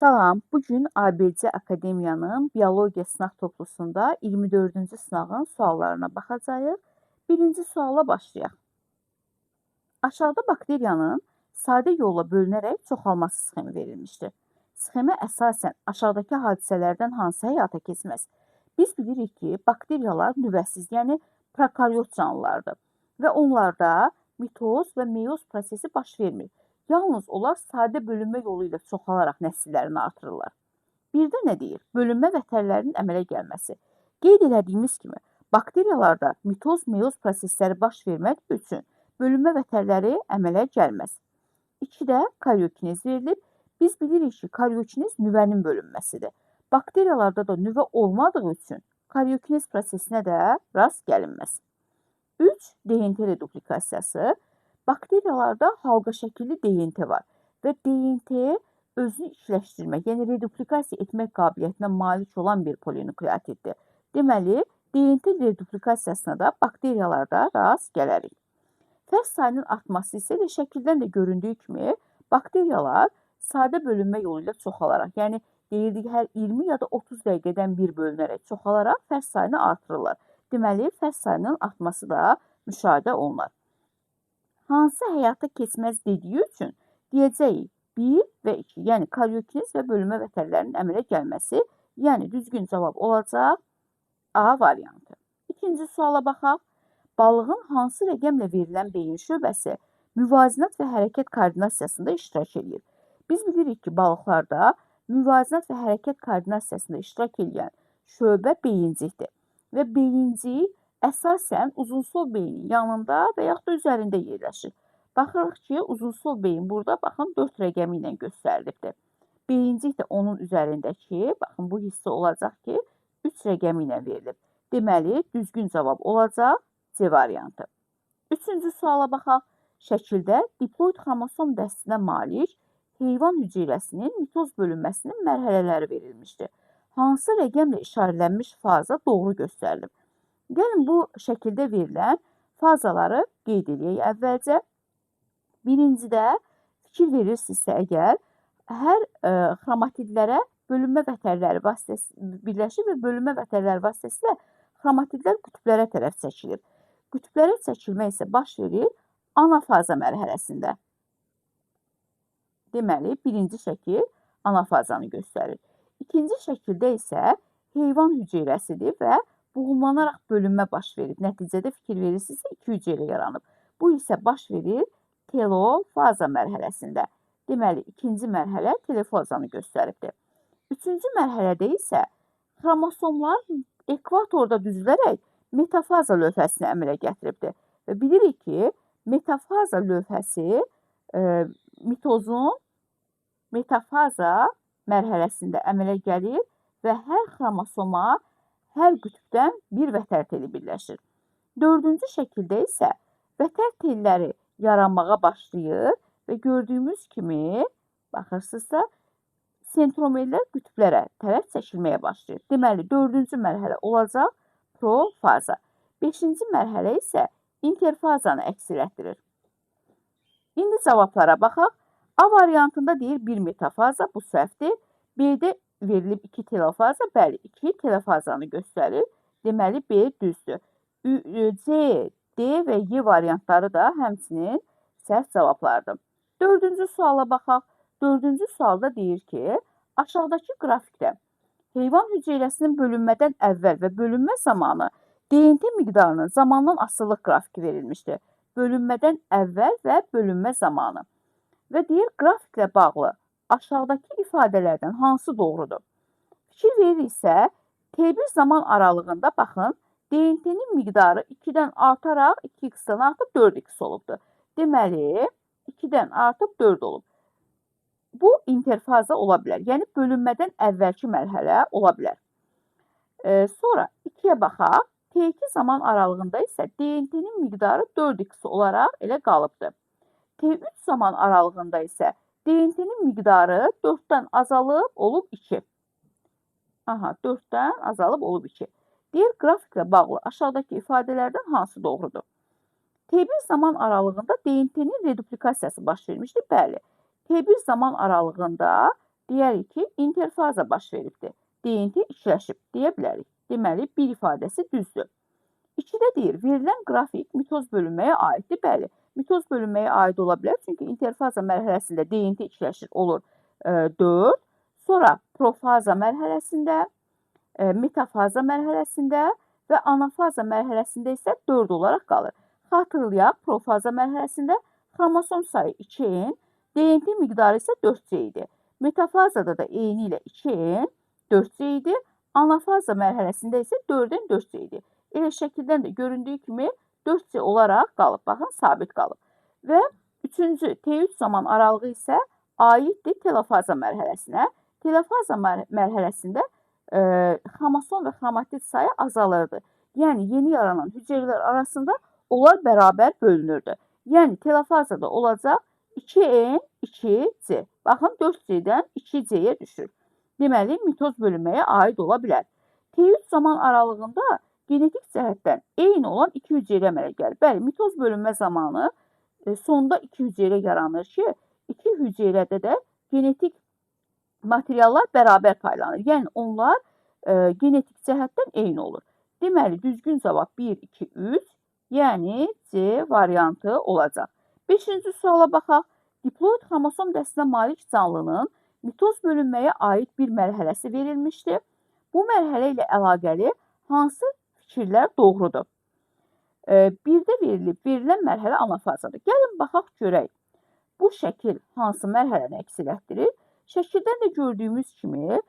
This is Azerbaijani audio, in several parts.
Salam, bugün ABC Akademiyanın biologiya sınaq toplusunda 24-cü sınağın suallarına baxacağıq. Birinci suala başlayaq. Aşağıda bakteriyanın sadə yolla bölünərək çoxalması sxemi verilmişdir. Sxemə əsasən aşağıdakı hadisələrdən hansı həyata keçməz? Biz bilirik ki, bakteriyalar nüvəsiz, yəni prokaryot canlılardır və onlarda mitoz və meyoz prosesi baş vermir. Yalnız onlar sadə bölünmə yolu ilə çoxalaraq nəsillərini artırırlar. Bir də nə deyir? Bölünmə və tərlərin əmələ gəlməsi. Qeyd elədiyimiz kimi, bakteriyalarda mitoz-meyoz prosesləri baş vermək üçün bölünmə və tərləri əmələ gəlməz. 2-də karyokinez verilib. Biz bilirik ki, karyokinez nüvənin bölünməsidir. Bakteriyalarda da nüvə olmadığı üçün karyokinez prosesinə də rast gəlinməz. 3. DNT reduplikasiyası. Bakteriyalarda halqa şəkilli DNT var və DNT özünü işləşdirmək, yəni reduplikasiya etmək qabiliyyətinə malik olan bir polinukleotiddir. Deməli, DNT reduplikasiyasına da bakteriyalarda rast gələrik. Fəs sayının artması isə elə şəkildən də göründüyü kimi, bakteriyalar sadə bölünmə yolu ilə çoxalaraq, yəni deyirdik hər 20 ya da 30 dəqiqədən bir bölünərək çoxalaraq fəs sayını artırırlar. Deməli, fəs sayının artması da müşahidə olunur. Hansı həyata keçməz dediyi üçün deyəcəyik 1 və 2, yəni karyokinez və bölünmə və tərlərin əmələ gəlməsi, yəni düzgün cavab olacaq A variantı. İkinci suala baxaq. Balığın hansı rəqəmlə verilən beyin şöbəsi müvazinət və hərəkət koordinasiyasında iştirak edir? Biz bilirik ki, balıqlarda müvazinət və hərəkət koordinasiyasında iştirak edən şöbə beyincikdir və beyincik əsasən uzunsol beynin yanında və yaxud da üzərində yerləşir. Baxırıq ki, uzunsol beyin burada, baxın, 4 rəqəmi ilə göstərilibdir. Beyincik də onun üzərindəki, baxın, bu hissə olacaq ki, 3 rəqəmi ilə verilib. Deməli, düzgün cavab olacaq C variantı. Üçüncü suala baxaq. Şəkildə diploid xromosom dəstinə malik heyvan hüceyrəsinin mitoz bölünməsinin mərhələləri verilmişdir. Hansı rəqəmlə işarələnmiş faza doğru göstərilib? Gəlin bu şəkildə verilən fazaları qeyd edək əvvəlcə. Birincidə fikir verirsinizsə əgər, hər xromatidlərə bölünmə vətərləri birləşir və bölünmə vətərləri vasitəsilə xromatidlər qütblərə tərəf çəkilir. Qütblərə çəkilmə isə baş verir anafaza mərhələsində. Deməli, birinci şəkil anafazanı göstərir. İkinci şəkildə isə heyvan hüceyrəsidir və buğumlanaraq bölünmə baş verib. Nəticədə fikir verirsinizsə 2 hüceyrə yaranıb. Bu isə baş verir telofaza mərhələsində. Deməli, ikinci mərhələ telofazanı göstəribdir. Üçüncü mərhələdə isə xromosomlar ekvatorda düzülərək metafaza lövhəsini əmələ gətiribdir. Və bilirik ki, metafaza lövhəsi mitozun metafaza mərhələsində əmələ gəlir və hər xromosoma hər qütbdən bir vətər teli birləşir. Dördüncü şəkildə isə vətər telləri yaranmağa başlayır və gördüyümüz kimi, baxırsınızsa, sentromerlər qütblərə tərəf çəkilməyə başlayır. Deməli, dördüncü mərhələ olacaq profaza. Beşinci mərhələ isə interfazanı əks elətdirir. İndi cavablara baxaq. A variantında deyir 1 metafaza, bu səhvdir. B-də verilib 2 telofaza, bəli, 2 telofazanı göstərir. Deməli, B düzdür. C, D və Y variantları da həmçinin səhv cavablardır. Dördüncü suala baxaq. Dördüncü sualda deyir ki, aşağıdakı qrafikdə heyvan hüceyrəsinin bölünmədən əvvəl və bölünmə zamanı DNT miqdarının zamandan asılılıq qrafiki verilmişdir. Bölünmədən əvvəl və bölünmə zamanı. Və deyir, qrafiklə bağlı aşağıdakı ifadələrdən hansı doğrudur? Fikir veririksə, T1 zaman aralığında baxın, DNT-nin miqdarı 2-dən artaraq 2x-dən artıb 4x olubdur. Deməli, 2-dən artıb 4 olub. Bu interfaza ola bilər, yəni bölünmədən əvvəlki mərhələ ola bilər. Sonra 2-yə baxaq. T2 zaman aralığında isə DNT-nin miqdarı 4x olaraq elə qalıbdır. T3 zaman aralığında isə DNT-nin miqdarı 4-dən azalıb olub 2. 4-dən azalıb olub 2. Deyir, qrafiklə bağlı aşağıdakı ifadələrdən hansı doğrudur? T1 zaman aralığında DNT-nin reduplikasiyası baş vermişdir. Bəli, T1 zaman aralığında Deyərik ki, interfaza baş veribdir. DNT işləşib deyə bilərik. Deməli, bir ifadəsi düzdür. 2-də deyir, verilən qrafik mitoz bölünməyə aiddir. Bəli, mitoz bölünməyə aid ola bilər. Çünki interfaza mərhələsində DNT işləşir, olur 4. Sonra profaza mərhələsində, metafaza mərhələsində və anafaza mərhələsində isə 4 olaraq qalır. Xatırlayaq, profaza mərhələsində xromosom sayı 2N, DNT miqdarı isə 4C idi. Metafazada da eyni ilə 2N, 4C idi. Anafaza mərhələsində isə 4N, 4C idi. Elə şəkildən də göründüyü kimi 4C olaraq qalıb. Baxın, sabit qalıb. Və üçüncü T3 zaman aralığı isə aiddir telofaza mərhələsinə. Telofaza mərhələsində xromosom və xromatid sayı azalırdı. Yəni, yeni yaranan hüceyrələr arasında onlar bərabər bölünürdü. Yəni, telofazada olacaq 2N, 2C. Baxın, 4C-dən 2C-yə düşür. Deməli, mitoz bölünməyə aid ola bilər. T3 zaman aralığında genetik cəhətdən eyni olan 2 hüceyrə əmələ gəlir. Bəli, mitoz bölünmə zamanı sonda 2 hüceyrə yaranır ki, 2 hüceyrədə də genetik materiallar bərabər paylanır. Yəni, onlar genetik cəhətdən eyni olur. Deməli, düzgün cavab 1, 2, 3, yəni C variantı olacaq. 5-ci suala baxaq. Diploid xromosom dəstinə malik canlının mitoz bölünməyə aid bir mərhələsi verilmişdir. Bu mərhələ ilə əlaqəli hansı fikirlər doğrudur? Birdə verilən mərhələ anafazadır. Gəlin, baxaq, görək. Bu şəkil hansı mərhələni əks etdirir? Şəkildən də gördüyümüz kimi,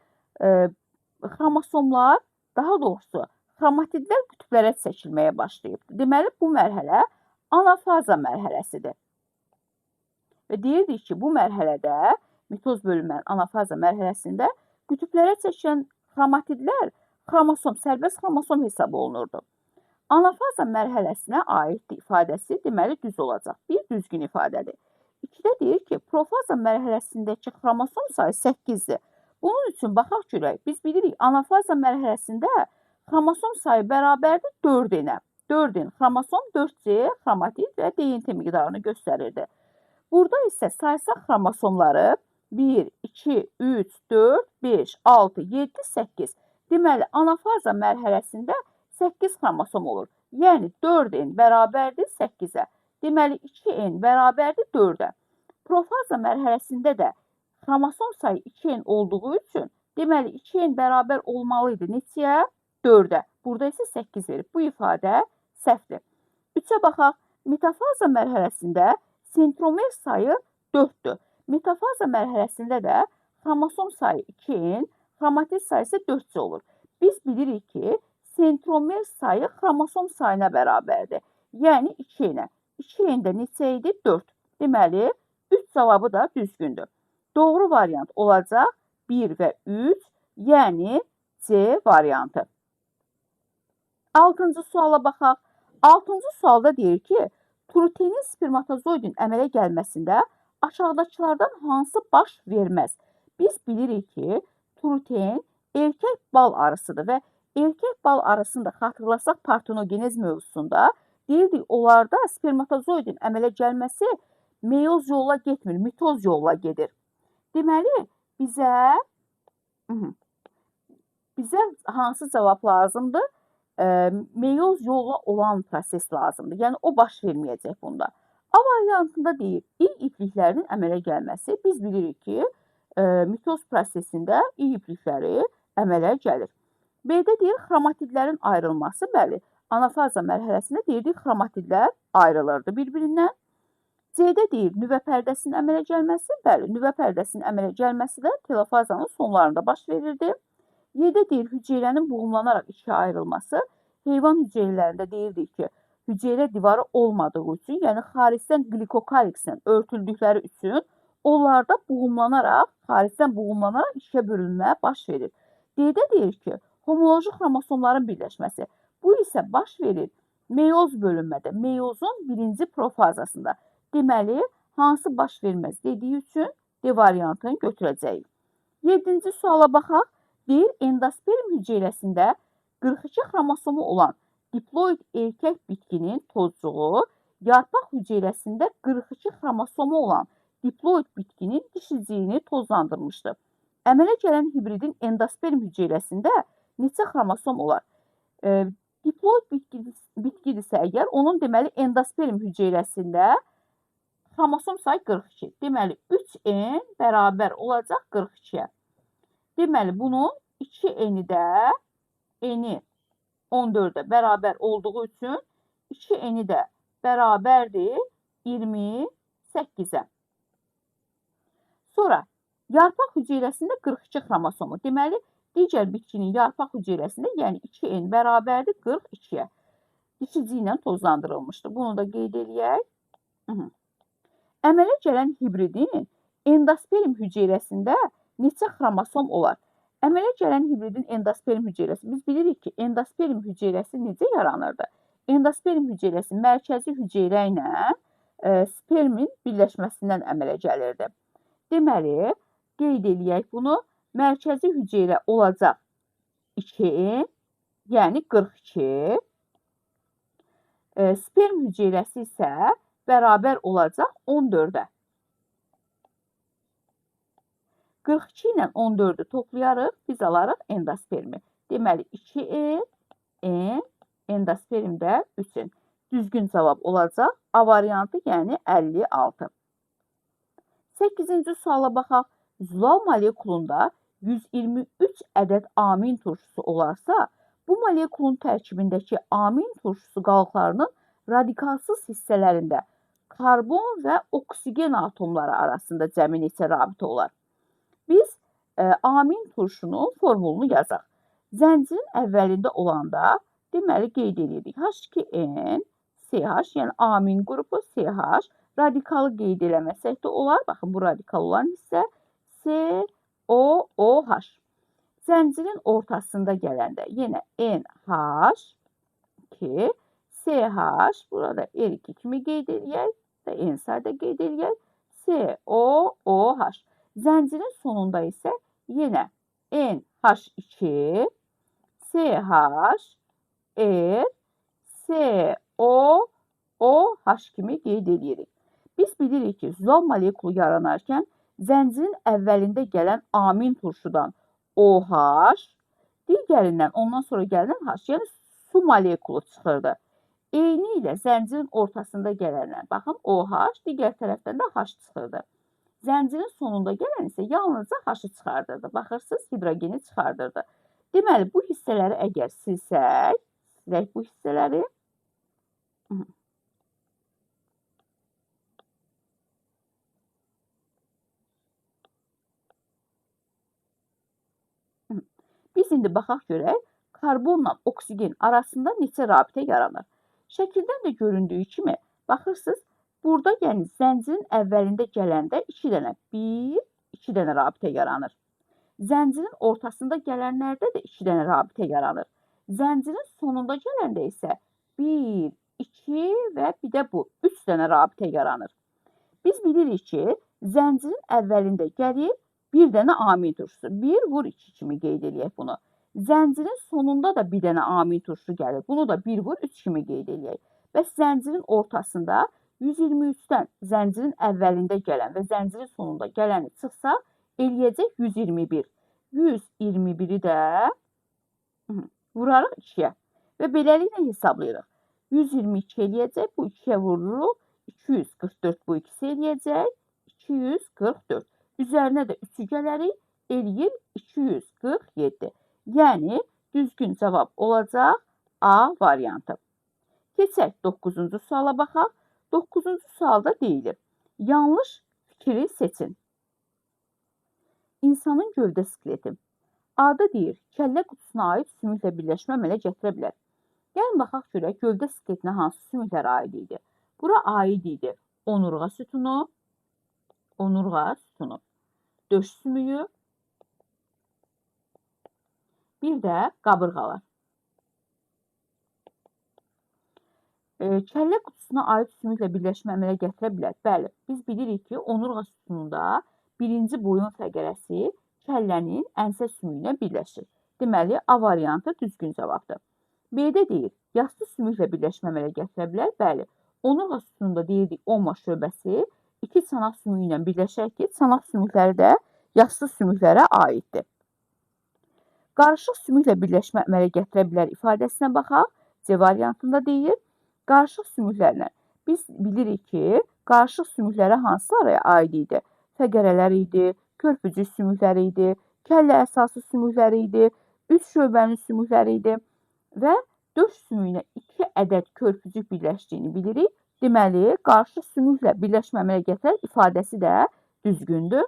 xromosomlar, daha doğrusu, xromatidlər qütblərə çəkilməyə başlayıbdır. Deməli, bu mərhələ anafaza mərhələsidir. Və deyirdik ki, bu mərhələdə, mitoz bölünmənin anafaza mərhələsində qütblərə çəkilən xromatidlər sərbəst xromosom hesab olunurdu. Anafaza mərhələsinə aid ifadəsi deməli düz olacaq. Bir düzgün ifadədir. 2-də deyir ki, profaza mərhələsindəki xromosom sayı 8-dir. Bunun üçün baxaq görək. Biz bilirik, anafaza mərhələsində xromosom sayı bərabərdir 4-nə. 4-in xromosom 4C xromatid və DNT miqdarını göstərirdi. Burada isə saysaq xromosomları 1, 2, 3, 4, 5, 6, 7, 8. Deməli, anafaza mərhələsində 8 xromosom olur. Yəni, 4N bərabərdir 8-ə. Deməli, 2N bərabərdir 4-ə. Profaza mərhələsində də xromosom sayı 2N olduğu üçün, deməli, 2N bərabər olmalıydı neçəyə? 4-ə. Burada isə 8 verib. Bu ifadə səhvdir. 3-ə baxaq. Metafaza mərhələsində sentromer sayı 4-dür. Metafaza mərhələsində də xromosom sayı 2N, xromatid sayısı 4C olur. Biz bilirik ki, sentromer sayı xromosom sayına bərabərdir. Yəni 2N-ə. 2N-də neçə idi? 4. Deməli, 3 cavabı da düzgündür. Doğru variant olacaq 1 və 3, yəni C variantı. 6-cı suala baxaq. 6-cı sualda deyir ki, trutenin spermatozoidin əmələ gəlməsində aşağıdakılardan hansı baş verməz? Biz bilirik ki, truten erkək bal arısıdır və erkək bal arısında xatırlasaq partenogenez mövzusunda deyirdik, onlarda spermatozoidin əmələ gəlməsi meyoz yolla getmir, mitoz yolla gedir. Deməli, bizə hansı cavab lazımdır? Meyoz yolla olan proses lazımdır. Yəni, o baş verməyəcək bunda. A variantında deyir, İ ipliklərinin əmələ gəlməsi. Biz bilirik ki, mitoz prosesində İ iplikləri əmələ gəlir. B-də deyir, xromatidlərin ayrılması. Bəli, anafaza mərhələsində deyirdik, xromatidlər ayrılırdı bir-birindən. C-də deyir, nüvə pərdəsinin əmələ gəlməsi. Bəli, nüvə pərdəsinin əmələ gəlməsi də telofazanın sonlarında baş verirdi. Y-də deyir, hüceyrənin buğumlanaraq ikiyə ayrılması. Heyvan hüceyrələrində deyirdik ki, hüceyrə divarı olmadığı üçün, yəni xaricdən glikokaliklə örtüldükləri üçün onlarda xaricdən buğumlanaraq ikiyə bölünmə baş verir. D-də deyir ki, homoloji xromosomların birləşməsi. Bu isə baş verir meyoz bölünmədə, meyozun birinci profazasında. Deməli, hansı baş verməz dediyi üçün D variantını götürəcəyik. 7-ci suala baxaq. Deyir, endosperm hüceyrəsində 42 xromosomu olan diploid erkək bitkinin tozcuğu, yarpaq hüceyrəsində 42 xromosomu olan diploid bitkinin dişiciyini tozlandırmışdır. Əmələ gələn hibridin endosperm hüceyrəsində neçə xromosom olar? Diploid bitkidirsə əgər, onun deməli endosperm hüceyrəsində xromosom sayı 42. Deməli 3n bərabər olacaq 42-yə. Deməli bunun 2n'i də eni 14-ə bərabər olduğu üçün 2n'i də bərabərdir 28-ə. Sonra yarpaq hüceyrəsində 42 xromosomu. Deməli, digər bitkinin yarpaq hüceyrəsində, yəni 2n bərabərdir 42-yə. Dişici ilə tozlandırılmışdır. Bunu da qeyd eləyək. Əmələ gələn hibridin endosperm hüceyrəsində neçə xromosom olar? Əmələ gələn hibridin endosperm hüceyrəsi. Biz bilirik ki, endosperm hüceyrəsi necə yaranırdı? Endosperm hüceyrəsi mərkəzi hüceyrə ilə spermin birləşməsindən əmələ gəlirdi. Deməli, qeyd eləyək bunu, mərkəzi hüceyrə olacaq 2n, yəni 42. Sperm hüceyrəsi isə bərabər olacaq 14-ə. 42 ilə 14-ü toplayarıq, biz alarıq endospermi. Deməli, 2n, n, endospermdə 3n. Düzgün cavab olacaq A variantı, yəni 56. 8-ci suala baxaq. Zülal molekulunda 123 ədəd amin turşusu olarsa, bu molekulun tərkibindəki amin turşusu qalıqlarının radikalsız hissələrində karbon və oksigen atomları arasında cəmi neçə rabitə olar? Biz amin turşunun formulunu yazaq. Zəncirin əvvəlində olanda, deməli, qeyd edirik. H2N, CH, yəni amin qrupu CH, radikalı qeyd eləməsək də olar. Baxın, bu radikal olan hissə COOH. Zəncirin ortasında gələndə yenə NH2, CH, burada R2 kimi qeyd eləyək və N-say da qeyd eləyək, COOH. Zəncirin sonunda isə yenə NH2, CH, R, COOH kimi qeyd edirik. Biz bilirik ki, zülal molekulu yaranarkən zəncirin əvvəlində gələn amin turşudan OH, digərindən ondan sonra gələn H, yəni su molekulu çıxırdı. Eyni ilə zəncirin ortasında gələnlər, baxın OH, digər tərəfdən də H çıxırdı. Zəncirin sonunda gələn isə yalnızca H-ı çıxardırdı. Baxırsınız, hidrogeni çıxardırdı. Deməli, bu hissələri əgər silsək, bu hissələri, biz indi baxaq görək, karbonla oksigen arasında neçə rabitə yaranır? Şəkildən də göründüyü kimi, baxırsınız, burada yəni zəncirin əvvəlində gələndə 2 dənə rabitə yaranır. Zəncirin ortasında gələnlərdə də 2 dənə rabitə yaranır. Zəncirin sonunda gələndə isə 1, 2 və bir də bu 3 dənə rabitə yaranır. Biz bilirik ki, zəncirin əvvəlində gəlir bir dənə amin turşusu. 1 vur 2 kimi qeyd eləyək bunu. Zəncirin sonunda da bir dənə amin turşusu gəlir. Bunu da 1 vur 3 kimi qeyd eləyək. Və zəncirin ortasında 123-dən zəncirin əvvəlində gələn və zəncirin sonunda gələni çıxsa, eləyəcək 121. 121-i də vurarıq 2-yə. Və beləliklə hesablayırıq. 122 eləyəcək, bu 2-yə vururuq. 244 bu ikisi eləyəcək. 244. Üzərinə də 3-ü gələrik, eləyir 247. Yəni, düzgün cavab olacaq A variantı. Keçək 9-cu suala baxaq. 9-cu sualda deyilir. Yanlış fikri seçin. İnsanın gövdə skeleti. A-da deyir, kəllə qutusuna aid sümüklə birləşmə əmələ gətirə bilər. Gəlin baxaq görək, gövdə skeletinə hansı sümüklər aid idi? Bura aid idi onurğa sütunu, döş sümüyü, bir də qabırğalar. Kəllə qutusuna aid sümüklə birləşmə əmələ gətirə bilər. Bəli, biz bilirik ki, onurğa sütununda birinci boyun fəqərəsi kəllənin ənsə sümüyünə birləşir. Deməli, A variantı düzgün cavabdır. B-də deyir, yastı sümüklə birləşmə əmələ gətirə bilər. Bəli, onurğa sütununda deyirdik, omma şöbəsi iki çanaq sümüyü ilə birləşər ki, çanaq sümükləri də yaşlı sümüklərə aiddir. Qarışıq sümüklə birləşmə əmələ gətirə bilər ifadəsinə baxaq. C variantında deyir. Qarışıq sümüklərlə biz bilirik ki, qarışıq sümüklərə hansılara aid idi? Fəqərələr idi, körpücük sümükləri idi, kəllə əsası sümükləri idi, üç şöbənin sümükləri idi və döş sümüyünə 2 ədəd körpücük birləşdiyini bilirik. Deməli, qarışıq sümüklə birləşmə əmələ gətirər ifadəsi də düzgündür.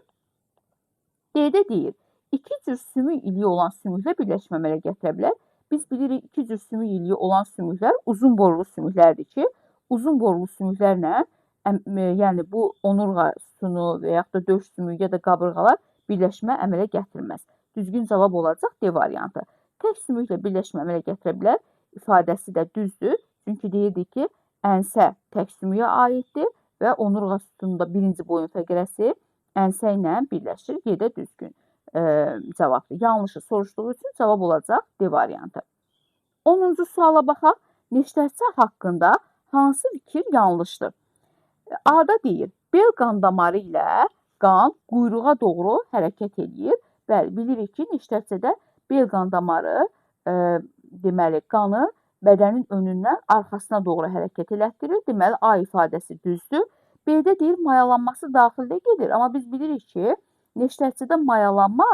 D-də deyir, 2 cür sümük iliyi olan sümüklə birləşmə əmələ gətirə bilər. Biz bilirik 2 cür sümük iliyi olan sümüklər uzun borlu sümüklərdir ki, uzun borlu sümüklərlə, yəni bu onurğa sütunu və yaxud da döş sümüyü ya da qabırğalar birləşmə əmələ gətirməz. Düzgün cavab olacaq D variantı. Tək sümüklə birləşmə əmələ gətirə bilər ifadəsi də düzdür. Çünki deyirdik ki, ənsə tək sümüyə aiddir və onurğa sütununda birinci boyun fəqərəsi ənsə ilə birləşir. Y-də düzgün cavabdır. Yanlışı soruşduğu üçün cavab olacaq D variantı. 10-cu suala baxaq. Neştərçə haqqında hansı fikir yanlışdır? A-da deyir, bel qan damarı ilə qan quyruğa doğru hərəkət edir. Bəli, bilirik ki, neştərçədə bel qan damarı deməli qanı bədənin önündən arxasına doğru hərəkət elətdirir. Deməli, A ifadəsi düzdür. B-də deyir, mayalanması daxildə gedir. Amma biz bilirik ki, neştərçədə mayalanma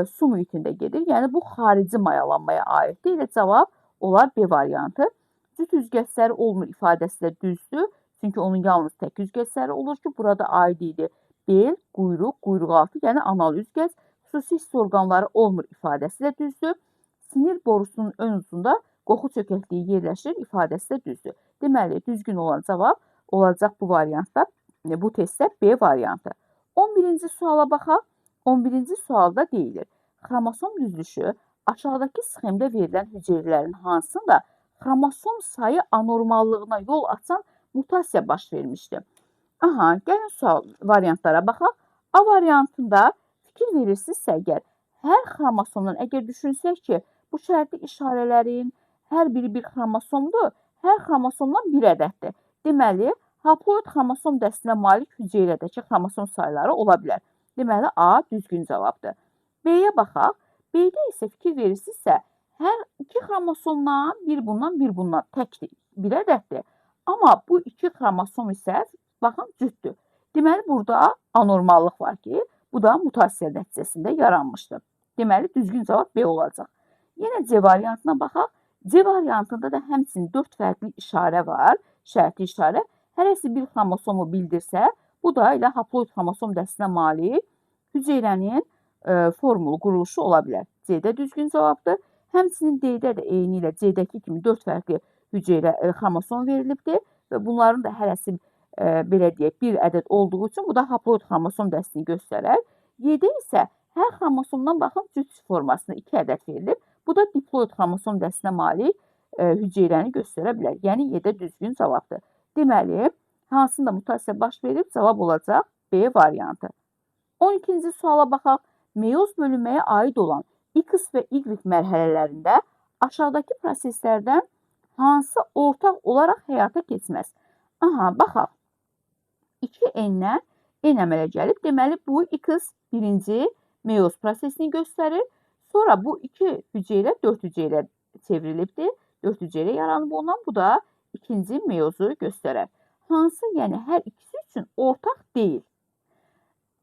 su mühitində gedir. Yəni, bu xarici mayalanmaya aiddir. Elə cavab olar B variantı. Cüt üzgəçləri olmur ifadəsi də düzdür. Çünki onun yalnız tək üzgəçləri olur ki, burada aid idi bel, quyruq, quyruqaltı, yəni anal üzgəc. Xüsusi hiss orqanları olmur ifadəsi də düzdür. Sinir borusunun ön ucunda qoxu çökəkliyi yerləşir ifadəsi də düzdür. Deməli, düzgün olan cavab olacaq bu variantda, bu testdə B variantı. 11-ci suala baxaq. 11-ci sualda deyilir. Xromosom düzülüşü aşağıdakı sxemdə verilən hüceyrələrin hansında xromosom sayı anormallığına yol açan mutasiya baş vermişdir? Aha, gəlin sual variantlara baxaq. A variantında fikir verirsinizsə əgər, hər xromosomdan əgər düşünsək ki, bu şərti işarələrin hər biri bir xromosomdur, hər xromosomdan bir ədəddir. Deməli, haploid xromosom dəstinə malik hüceyrədəki xromosom sayları ola bilər. Deməli, A düzgün cavabdır. B-yə baxaq. B-də isə fikir verirsinizsə, hər iki xromosomdan bir bundan təkdir, bir ədəddir. Amma bu iki xromosom isə, baxın, cütdür. Deməli, burada anormallıq var ki, bu da mutasiya nəticəsində yaranmışdır. Deməli, düzgün cavab B olacaq. Yenə C variantına baxaq. C variantında da həmçinin 4 fərqli işarə var, şərti işarə. Hərəsi bir xromosomu bildirsə, bu da elə haploid xromosom dəstinə malik hüceyrənin formulu, quruluşu ola bilər. C-də düzgün cavabdır. Həmçinin D-də də eyni ilə C-dəki kimi 4 fərqli hüceyrə xromosom verilibdir və bunların da hərəsi belə deyək, bir ədəd olduğu üçün bu da haploid xromosom dəstini göstərər. Y-də isə hər xromosomdan baxın cüt formasında 2 ədəd verilib. Bu da diploid xromosom dəstinə malik hüceyrəni göstərə bilər. Yəni, Y-də düzgün cavabdır. Deməli, hansında mutasiya baş verib, cavab olacaq B variantı. 12-ci suala baxaq. Meyoz bölünməyə aid olan X və Y mərhələlərində aşağıdakı proseslərdən hansı ortaq olaraq həyata keçməz? Aha, baxaq. 2N-dən N əmələ gəlib. Deməli, bu X birinci meyoz prosesini göstərir. Sonra bu 2 hüceyrə 4 hüceyrə çevrilibdir. 4 hüceyrə yaranıb ondan. Bu da ikinci meyozu göstərər. Hansı, yəni hər ikisi üçün ortaq deyil?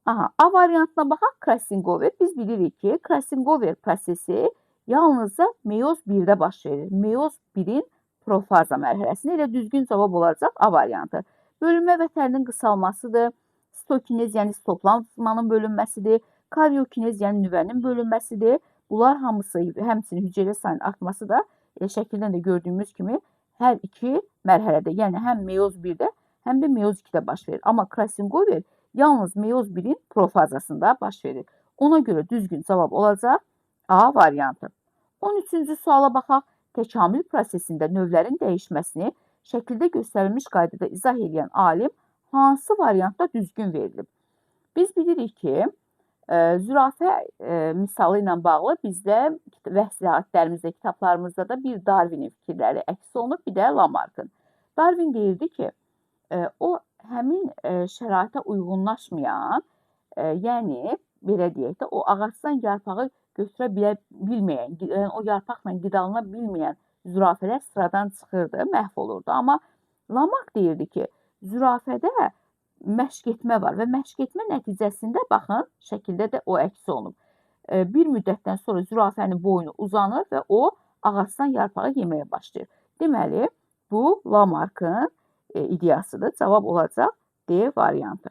Aha, A variantına baxaq, Krassingover. Biz bilirik ki, Krassingover prosesi yalnızca meyoz 1-də baş verir. Meyoz 1-in profaza mərhələsində elə düzgün cavab olacaq A variantı. Bölünmə vətərinin qısalmasıdır. Stokinez, yəni sitoplazmanın bölünməsidir. Karyokinez, yəni nüvənin bölünməsidir. Bunlar hamısı, həmçinin hüceyrə sayının artması da şəkildən də gördüyümüz kimi hər iki mərhələdə, yəni həm meyoz 1-də, həm də meyoz 2-də baş verir. Amma Krassingover yalnız meyoz 1-in profazasında baş verir. Ona görə düzgün cavab olacaq A variantı. 13-cü suala baxaq. Təkamül prosesində növlərin dəyişməsini şəkildə göstərilmiş qaydada izah edən alim hansı variantda düzgün verilib? Biz bilirik ki, zürafə misalı ilə bağlı bizdə vəsiyyətlərimizdə, kitablarımızda da bir Darwinin fikirləri əks olunub, bir də Lamarckın. Darwin deyirdi ki, o həmin şəraitə uyğunlaşmayan, yəni belə deyək də, o ağacdan yarpağı götürə bilməyən, yəni o yarpaqla qidalana bilməyən zürafələr sıradan çıxırdı, məhv olurdu. Amma Lamarck deyirdi ki, zürafədə məşq etmə var və məşq etmə nəticəsində, baxın, şəkildə də o əks olunub. Bir müddətdən sonra zürafənin boynu uzanır və o ağacdan yarpağı yeməyə başlayır. Deməli, bu Lamarck'ın ideyasıdır. Cavab olacaq D variantı.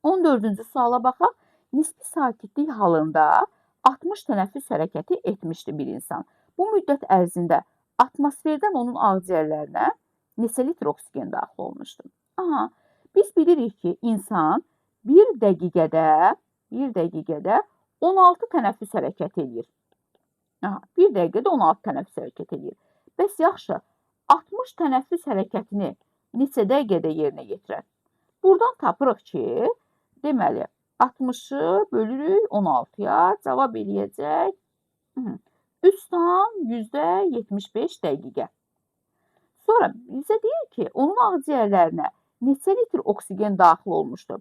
14-cü suala baxaq. Nisbi sakitlik halında 60 tənəffüs hərəkəti etmişdi bir insan. Bu müddət ərzində atmosferdən onun ağciyərlərinə neçə litr oksigen daxil olmuşdu? Aha, biz bilirik ki, insan bir dəqiqədə 16 tənəffüs hərəkət edir. Aha, bir dəqiqədə 16 tənəffüs hərəkət edir. Bəs yaxşı, 60 tənəffüs hərəkətini neçə dəqiqədə yerinə yetirər? Buradan tapırıq ki, deməli, 60-ı bölürük 16-ya, cavab eləyəcək 3,75 dəqiqə. Sonra bizə deyir ki, onun ağciyərlərinə neçə litr oksigen daxil olmuşdur?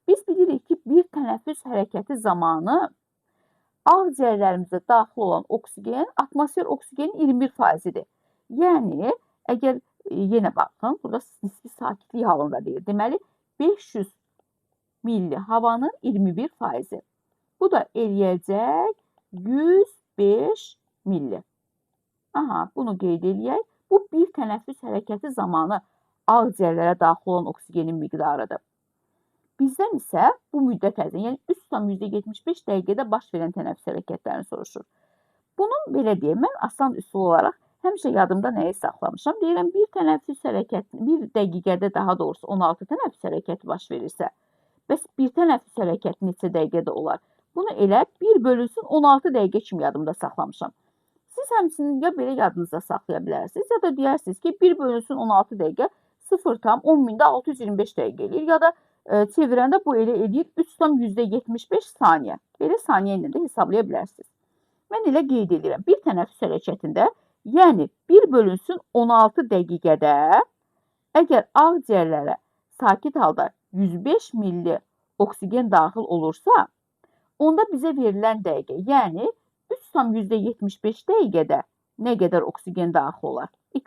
Biz bilirik ki, bir tənəffüs hərəkəti zamanı ağciyərlərimizdə daxil olan oksigen, atmosfer oksigenin 21%-dir. Yəni, əgər, yenə baxın, burada nisbi sakitlik halında deyir. Deməli, 500 milli havanın 21%. Bu da eləyəcək 105 milli. Aha, bunu qeyd eləyək. Bu, bir tənəffüs hərəkəti zamanı ağciyərlərə daxil olan oksigenin miqdarıdır. Bizdən isə bu müddət ərzində, yəni 3,75 dəqiqədə baş verən tənəffüs hərəkətlərini soruşur. Bunun, belə deyək, mən asan üsul olaraq həmişə yadımda nəyi saxlamışam? Deyirəm, bir tənəffüs hərəkəti, bir dəqiqədə daha doğrusu 16 tənəffüs hərəkəti baş verirsə, bəs bir tənəffüs hərəkəti neçə dəqiqədə olar? Bunu elə 1 bölünsün 16 dəqiqə kimi yadımda saxlamışam. Siz həmçinin ya belə yadınızda saxlaya bilərsiniz, ya da deyərsiniz ki, 1 bölünsün 16 dəqiqə 0,10.625 dəqiqə eləyir, ya da çevirəndə bu elə eləyir 3,75 saniyə. Belə saniyə ilə də hesablaya bilərsiniz. Mən elə qeyd edirəm, bir tənəffüs hərəkətində, yəni 1 bölünsün 16 dəqiqədə, əgər ağciyərlərə sakit halda 105 milli oksigen daxil olursa, onda bizə verilən dəqiqə, yəni 3,75 dəqiqədə nə qədər oksigen daxil olar? X.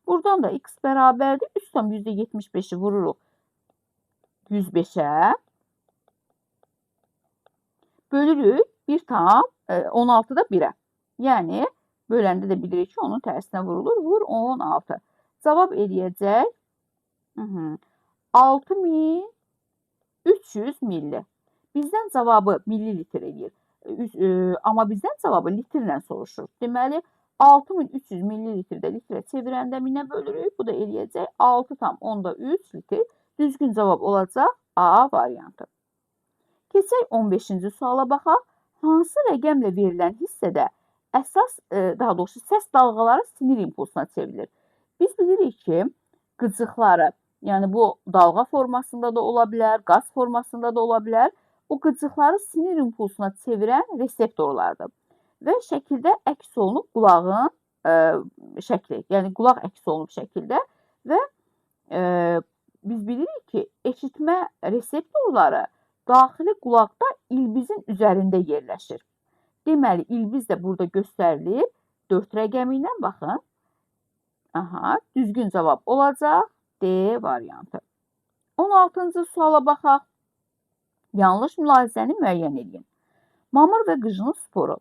Buradan da X bərabərdir. 3,75-i vururuq 105-ə. Bölürük 1,16-da 1-ə. Yəni, böləndə də bilirik ki, onun tərsinə vurulur. Vur 16. Cavab eləyəcək 6300 milli. Bizdən cavabı millilitr eləyir. Amma bizdən cavabı litrlə soruşur. Deməli, 6300 millilitrdə litrə çevirəndə 1000-ə bölürük. Bu da eləyəcək 6,3 litr. Düzgün cavab olacaq A variantı. Keçək 15-ci suala baxaq. Hansı rəqəmlə verilən hissədə əsas, daha doğrusu səs dalğaları sinir impulsuna çevrilir? Biz bilirik ki, qıcıqları, yəni bu dalğa formasında da ola bilər, qaz formasında da ola bilər. O qıcıqları sinir impulsuna çevirən reseptorlardır. Və şəkildə əks olunub qulağın şəkli, yəni qulaq əks olunub şəkildə və biz bilirik ki, eşitmə reseptorları daxili qulaqda ilbizin üzərində yerləşir. Deməli, ilbiz də burada göstərilib 4 rəqəmi ilə baxın. Aha, düzgün cavab olacaq D variantı. 16-cı suala baxaq. Yanlış mülahizəni müəyyən edin. Mamır və qıcının sporu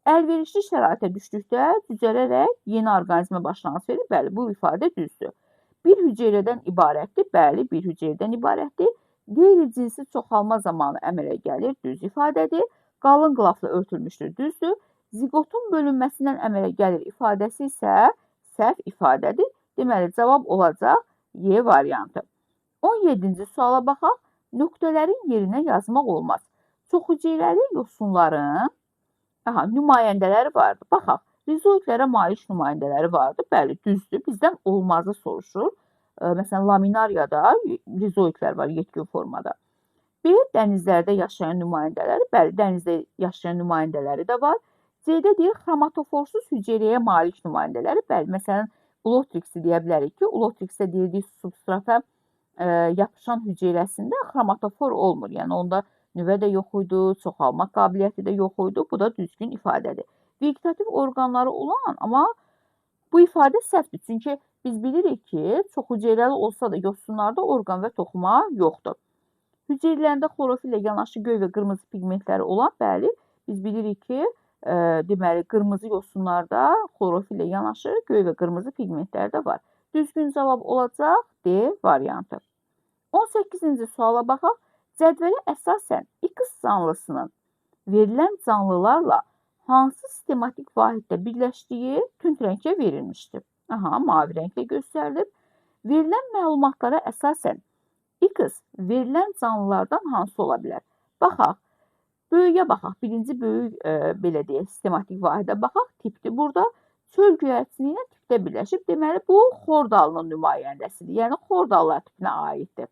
əlverişli şəraitə düşdükdə cücərərək yeni orqanizmə başlanğıc verir. Bəli, bu ifadə düzdür. Bir hüceyrədən ibarətdir. Bəli, bir hüceyrədən ibarətdir. Qeyri-cinsi çoxalma zamanı əmələ gəlir. Düz ifadədir. Qalın qılafla örtülmüşdür. Düzdür. Ziqotun bölünməsindən əmələ gəlir ifadəsi isə səhv ifadədir. Deməli, cavab olacaq Y variantı. 17-ci suala baxaq. Nöqtələrin yerinə yazmaq olmaz. Çoxhüceyrəli yosunların nümayəndələri vardır. Baxaq, rizoidlərə malik nümayəndələri vardır. Bəli, düzdür. Bizdən olmazı soruşur. Məsələn, laminariyada rizoidlər var yetkin formada. B. Dənizlərdə yaşayan nümayəndələri. Bəli, dənizdə yaşayan nümayəndələri də var. C-də deyir, xromatoforsuz hüceyrəyə malik nümayəndələri. Bəli, məsələn, ulotriksi deyə bilərik ki, ulotriksə deyildiyi substrata yapışan hüceyrəsində xromatofor olmur. Yəni, onda nüvə də yox idi, çoxalma qabiliyyəti də yox idi. Bu da düzgün ifadədir. Vegetativ orqanları olan, amma bu ifadə səhvdir. Çünki biz bilirik ki, çox hüceyrəli olsa da yosunlarda orqan və toxuma yoxdur. Hüceyrələrində xlorofillə yanaşı göy və qırmızı pigmentləri olan, bəli, biz bilirik ki, deməli, qırmızı yosunlarda xlorofillə yanaşı göy və qırmızı pigmentlər də var. Düzgün cavab olacaq D variantı. 18-ci suala baxaq. Cədvələ əsasən X canlısının verilən canlılarla hansı sistematik vahiddə birləşdiyi tünd rənglə verilmişdir? Aha, mavi rənglə göstərilib. Verilən məlumatlara əsasən X verilən canlılardan hansı ola bilər? Baxaq, böyüyə baxaq. Birinci böyük, belə deyək, sistematik vahidə baxaq. Tipdir burada. Çöl göyərçini ilə tipdə birləşib. Deməli, bu xordalının nümayəndəsidir. Yəni, xordallar tipinə aiddir.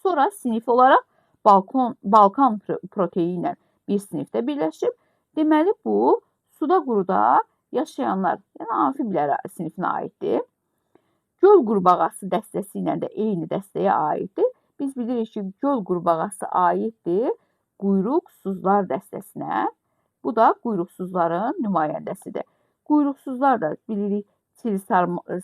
Sonra sinif olaraq Balkan proteini ilə bir sinifdə birləşib. Deməli, bu suda quruda yaşayanlar, yəni amfiblər sinifinə aiddir. Göl qurbağası dəstəsi ilə də eyni dəstəyə aiddir. Biz bilirik ki, göl qurbağası aiddir quyruqsuzlar dəstəsinə. Bu da quyruqsuzların nümayəndəsidir. Quyruqsuzlar da bilirik, çil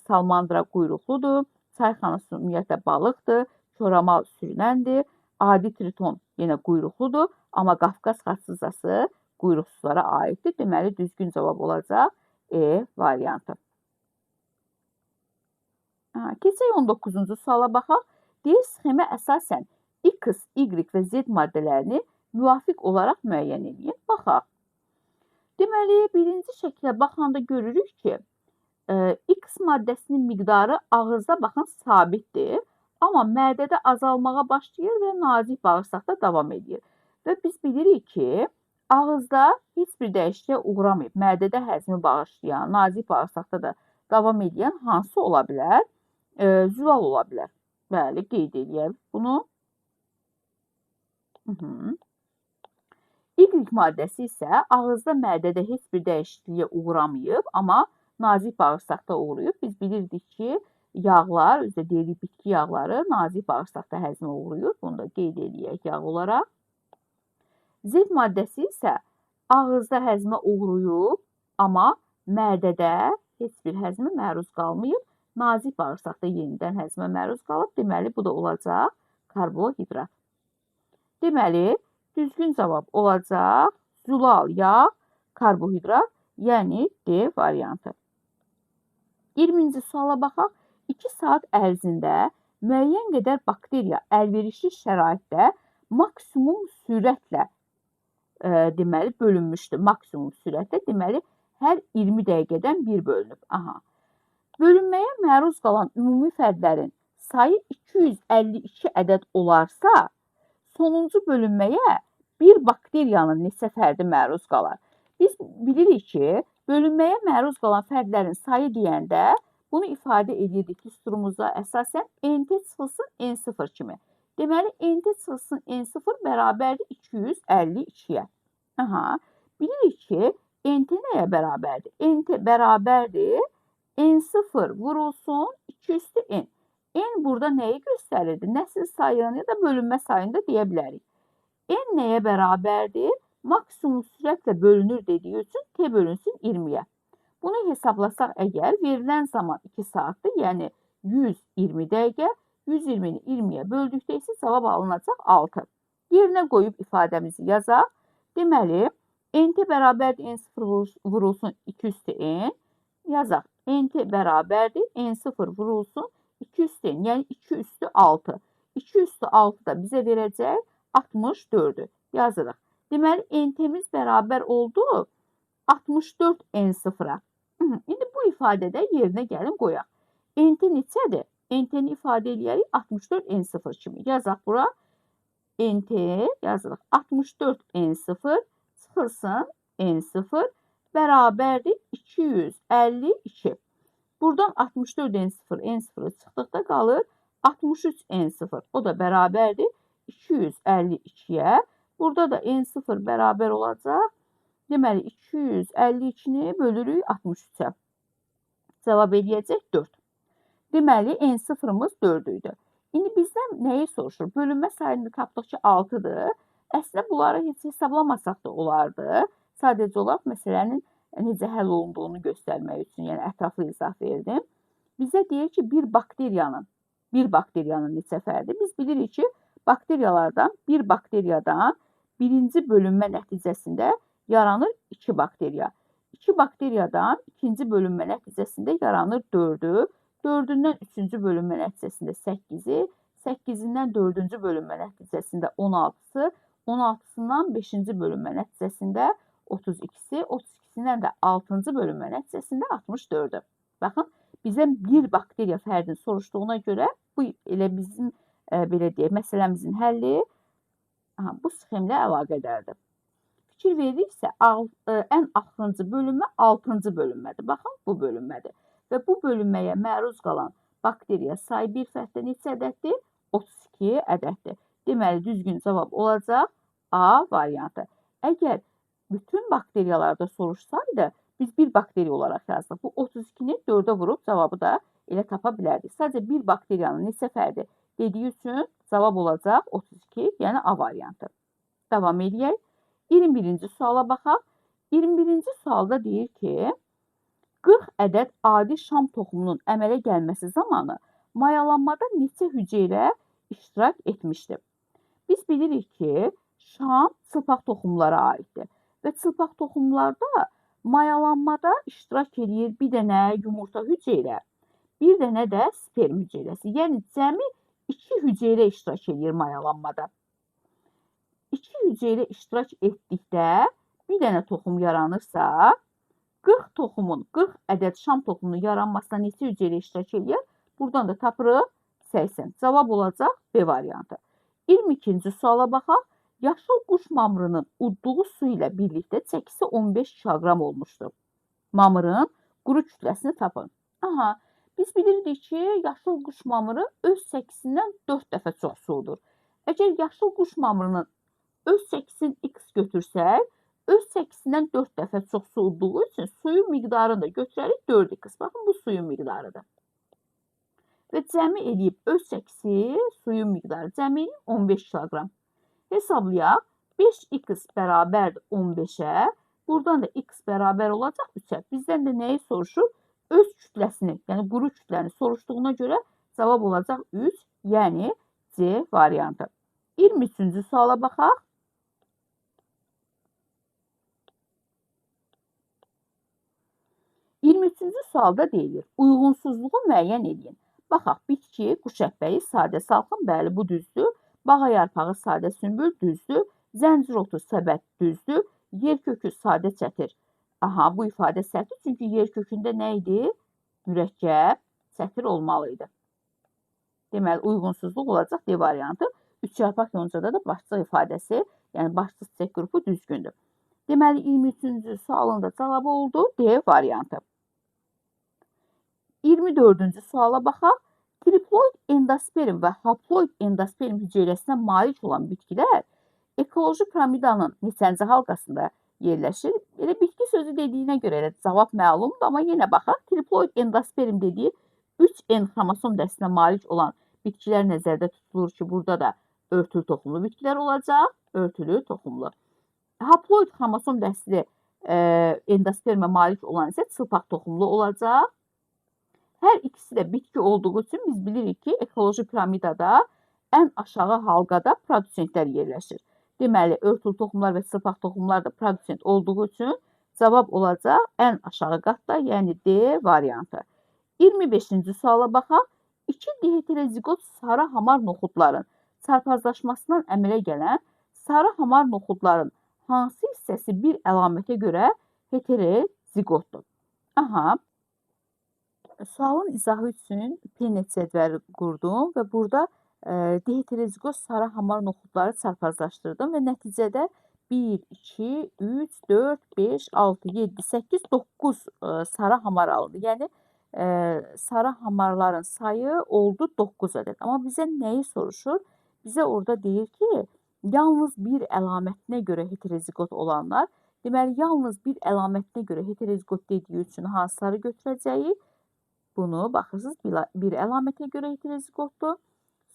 salmandıra quyruqludur, çayxanası ümumiyyətlə balıqdır, çoramal sürünəndir, adi triton yenə quyruqludur, amma Qafqaz xatsızası quyruqsuzlara aiddir. Deməli, düzgün cavab olacaq E variantı. Keçək 19-cu suala baxaq. Deyir, sxemə əsasən X, Y və Z maddələrini müvafiq olaraq müəyyən edin. Baxaq. Deməli, birinci şəklə baxanda görürük ki, X maddəsinin miqdarı ağızda baxın sabitdir, amma mədədə azalmağa başlayır və nazik bağırsaqda davam edir. Və biz bilirik ki, ağızda heç bir dəyişikliyə uğramayıb, mədədə həzmi bağışlayan, nazik bağırsaqda da davam edən hansı ola bilər? Zülal ola bilər. Bəli, qeyd edəyəm bunu. Y maddəsi isə ağızda mədədə heç bir dəyişikliyə uğramayıb, amma nazik bağırsaqda uğrayıb. Biz bilirdik ki, yağlar, özdə deyirik bitki yağları nazik bağırsaqda həzmə uğrayır. Bunu da qeyd edəyək yağ olaraq. Z maddəsi isə ağızda həzmə uğrayıb, amma mədədə heç bir həzmə məruz qalmayıb. Nazik bağırsaqda yenidən həzmə məruz qalıb. Deməli, bu da olacaq karbohidrat. Deməli, düzgün cavab olacaq zülal yağ, karbohidrat, yəni D variantı. 20-ci suala baxaq. 2 saat ərzində müəyyən qədər bakteriya əlverişli şəraitdə maksimum sürətlə deməli, bölünmüşdür. Maksimum sürətlə, deməli, hər 20 dəqiqədən bir bölünüb. Aha. Bölünməyə məruz qalan ümumi fərdlərin sayı 252 ədəd olarsa, sonuncu bölünməyə bir bakteriyanın neçə fərdi məruz qalar? Biz bilirik ki, bölünməyə məruz qalan fərdlərin sayı deyəndə bunu ifadə edirdik düsturumuzda əsasən NT çıxılsın N0 kimi. Deməli, NT çıxılsın N0 bərabərdir 252-yə. Aha. Bilirik ki, NT nəyə bərabərdir? NT bərabərdir N0 vurulsun 2 üstü N. N burada nəyi göstərirdi? Nəsil sayını ya da bölünmə sayını da deyə bilərik. N nəyə bərabərdir? Maksimum sürətlə bölünür dediyi üçün T bölünsün 20-yə. Bunu hesablasaq əgər verilən zaman 2 saatdır, yəni 120 dəqiqə, 120-ni 20-yə böldükdə isə cavab alınacaq 6. Yerinə qoyub ifadəmizi yazaq. Deməli, NT bərabərdir N0 vurulsun 2 üstü N. Yazaq. NT bərabərdir N0 vurulsun 2 üstü N, yəni 2 üstü 6. 2 üstü 6 da bizə verəcək 64-dür. Yazırıq. Deməli, NT-miz bərabər oldu 64 N0-a. İndi bu ifadədə yerinə gəlin qoyaq. NT neçədir? NT-ni ifadə edəyək 64 N0 kimi. Yazaq bura. NT yazırıq. 64 N0 çıxılsın N0 bərabərdir 252. Buradan 64 N0, N0 çıxdıqda qalır 63 N0. O da bərabərdir 252-yə. Burada da N0 bərabər olacaq. Deməli, 252-ni bölürük 63-ə. Cavab edəcək 4. Deməli, N0-ımız 4 idi. İndi bizdən nəyi soruşur? Bölünmə sayını tapdıq ki, 6-dır. Əslində bunları heç hesablamasaq da olardı. Sadəcə olaraq məsələnin necə həll olunduğunu göstərmək üçün, yəni ətraflı izah verdim. Bizə deyir ki, bir bakteriyanın neçə fərdi? Biz bilirik ki, bir bakteriyadan birinci bölünmə nəticəsində yaranır 2 bakteriya. 2 bakteriyadan ikinci bölünmə nəticəsində yaranır 4-ü, 4-ündən 3-cü bölünmə nəticəsində 8-i, 8-indən 4-cü bölünmə nəticəsində 16-sı, 16-sından 5-ci bölünmə nəticəsində 32-si, 32-sindən də 6-cı bölünmə nəticəsində 64-ü. Baxın, bizə bir bakteriya fərdini soruşduğuna görə bu elə bizim belə deyək, məsələmizin həlli bu sxemlə əlaqədardır. Fikir veririksə, ən axırıncı bölünmə 6-cı bölünmədir. Baxın, bu bölünmədir. Və bu bölünməyə məruz qalan bakteriya sayı bir fərddə neçə ədəddir? 32 ədəddir. Deməli, düzgün cavab olacaq A variantı. Əgər bütün bakteriyalarda soruşsaydı, biz bir bakteriya olaraq yazdıq. Bu 32-ni 4-ə vurub cavabı da elə tapa bilərdik. Sadəcə bir bakteriyanın neçə fərdi dediyi üçün cavab olacaq 32, yəni A variantı. Davam edək. 21-ci suala baxaq. 21-ci sualda deyir ki, 40 ədəd adi şam toxumunun əmələ gəlməsi zamanı mayalanmada neçə hüceyrə iştirak etmişdir? Biz bilirik ki, şam çılpaq toxumlara aiddir və çılpaq toxumlarda mayalanmada iştirak edir bir dənə yumurta hüceyrə, bir dənə də sperm hüceyrəsi. Yəni, cəmi 2 hüceyrə iştirak edir mayalanmada. 2 hüceyrə iştirak etdikdə bir dənə toxum yaranırsa, 40 ədəd şam toxumunun yaranmasına neçə hüceyrə iştirak edir? Buradan da tapırıq 80. Cavab olacaq B variantı. 22-ci suala baxaq. Yaşıl quş mamırının udduğu su ilə birlikdə çəkisi 15 kiloqram olmuşdur. Mamırın quru kütləsini tapın. Biz bilirdik ki, yaşıl quş mamırı öz çəkisindən 4 dəfə çox su udur. Əgər yaşıl quş mamırının öz çəkisini x götürsək, öz çəkisindən 4 dəfə çox su udduğu üçün suyun miqdarını da götürərik 4x. Baxın, bu suyun miqdarıdır. Və cəmi eləyib öz çəkisi, suyun miqdarı cəmi eləyib 15 kiloqram. Hesablayaq, 5x bərabərdir 15-ə, buradan da x bərabər olacaq 3-ə. Bizdən də nəyi soruşur? Öz kütləsini, yəni quru kütləni soruşduğuna görə cavab olacaq 3, yəni C variantı. 23-cü suala baxaq. 23-cü sualda deyilir, uyğunsuzluğu müəyyən edin. Baxaq, bitki, quş ətbəyi, sadə salxım, bəli, bu düzdür. Bağa yarpağı, sadə sümbül, düzdür. Zəncir otu, səbət, düzdür. Yer kökü, sadə çətir. Bu ifadə səhvdir, çünki yer kökündə nə idi? Mürəkkəb, çətir olmalıydı. Deməli, uyğunsuzluq olacaq D variantı. 3 yarpaq yoncada da başçı ifadəsi, yəni başçı çiçək qrupu düzgündür. Deməli, 23-cü sualın da cavabı oldu D variantı. 24-cü suala baxaq. Triploid endosperm və haploid endosperm hüceyrəsinə malik olan bitkilər ekoloji piramidanın neçənci halqasında yerləşir? Elə bitki sözü dediyinə görə elə cavab məlumdur, amma yenə baxaq. Triploid endosperm dediyi 3N xromosom dəstinə malik olan bitkilər nəzərdə tutulur ki, burada da örtülü toxumlu bitkilər olacaq, örtülü toxumlu. Haploid xromosom dəstli endospermə malik olan isə çılpaq toxumlu olacaq. Hər ikisi də bitki olduğu üçün biz bilirik ki, ekoloji piramidada ən aşağı halqada produsentlər yerləşir. Deməli, örtülü toxumlar və çılpaq toxumlar da produsent olduğu üçün cavab olacaq ən aşağı qatda, yəni D variantı. 25-ci suala baxaq. 2 diheterozigot sarı hamar noxudların çarpazlaşmasından əmələ gələn sarı hamar noxudların hansı hissəsi bir əlamətə görə heterozigotdur? Sualın izahı üçün Pinnet cədvəli qurdum və burada diheterozigot sarı hamar noxudları çarpazlaşdırdım və nəticədə 1, 2, 3, 4, 5, 6, 7, 8, 9 sarı hamar alındı. Yəni, sarı hamarların sayı oldu 9 ədəd. Amma bizə nəyi soruşur? Bizə orada deyir ki, yalnız bir əlamətinə görə heterozigot olanlar, deməli, yalnız bir əlamətinə görə heterozigot dediyi üçün hansıları götürəcəyik? Bunu, baxırsınız, bir əlamətə görə heterozigotdur.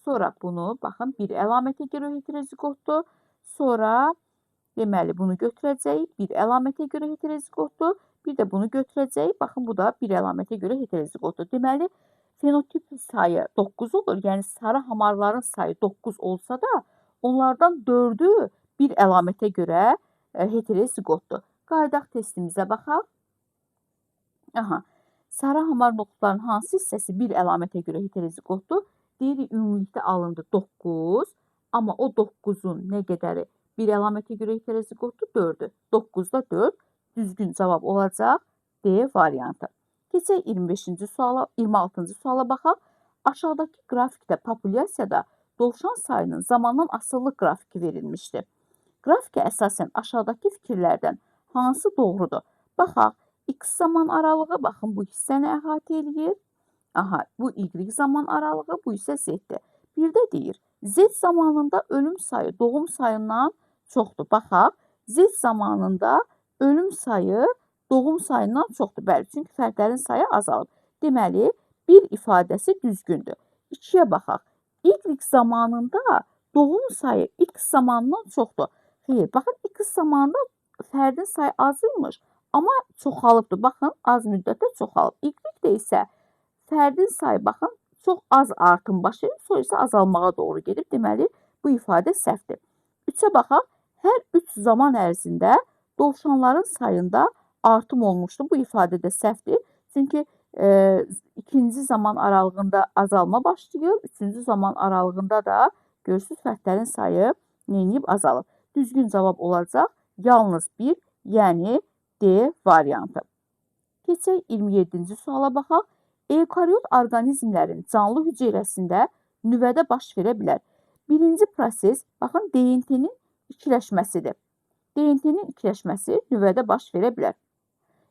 Sonra bunu, baxın, bir əlamətə görə heterozigotdur. Sonra deməli bunu götürəcəyik. Bir əlamətə görə heterozigotdur. Bir də bunu götürəcəyik. Baxın, bu da bir əlamətə görə heterozigotdur. Deməli, fenotip sayı 9 olur. Yəni, sarı hamarların sayı 9 olsa da, onlardan 4'ü bir əlamətə görə heterozigotdur. Qaydaq testimizə baxaq. Aha, sarı hamar notların hansı hissəsi bir əlamətə görə heterozigotdur? Deyirik, ümumilikdə alındı 9, amma o 9'un nə qədəri bir əlamətə görə heterozigotdur? 4'ü. 9'da 4. Düzgün cavab olacaq D variantı. Keçək 25-ci suala, 26-cı suala baxaq. Aşağıdakı qrafikdə populyasiyada dovşan sayının zamandan asıllıq qrafiki verilmişdir. Qrafikə əsasən aşağıdakı fikirlərdən hansı doğrudur? Baxaq, X zaman aralığı, baxın, bu hissəni əhatə edir. Aha, bu Y zaman aralığı, bu isə Z-dir. Bir də deyir, Z zamanında ölüm sayı doğum sayından çoxdur. Baxaq, Z zamanında ölüm sayı doğum sayından çoxdur. Bəli, çünki fərdlərin sayı azalıb. Deməli, bir ifadəsi düzgündür. 2-yə baxaq. Y zamanında doğum sayı X zamanından çoxdur. Xeyr, baxın, X zamanında fərdin sayı azıymış, amma çoxalıbdır. Baxın, az müddətdə çoxalıb. Y-də isə fərdin sayı, baxın, çox az artım baş verir, sonra isə azalmağa doğru gedib. Deməli, bu ifadə səhvdir. 3-ə baxaq. Hər 3 zaman ərzində dovşanların sayında artım olmuşdur. Bu ifadə də səhvdir. Çünki ikinci zaman aralığında azalma başlayır. Üçüncü zaman aralığında da görürsünüz fərdlərin sayı neyinib azalır. Düzgün cavab olacaq yalnız 1, yəni D variantı. Keçək 27-ci suala baxaq. Eukariot orqanizmlərin canlı hüceyrəsində nüvədə baş verə bilər. Birinci proses, baxın, DNT-nin ikiləşməsidir. DNT-nin ikiləşməsi nüvədə baş verə bilər.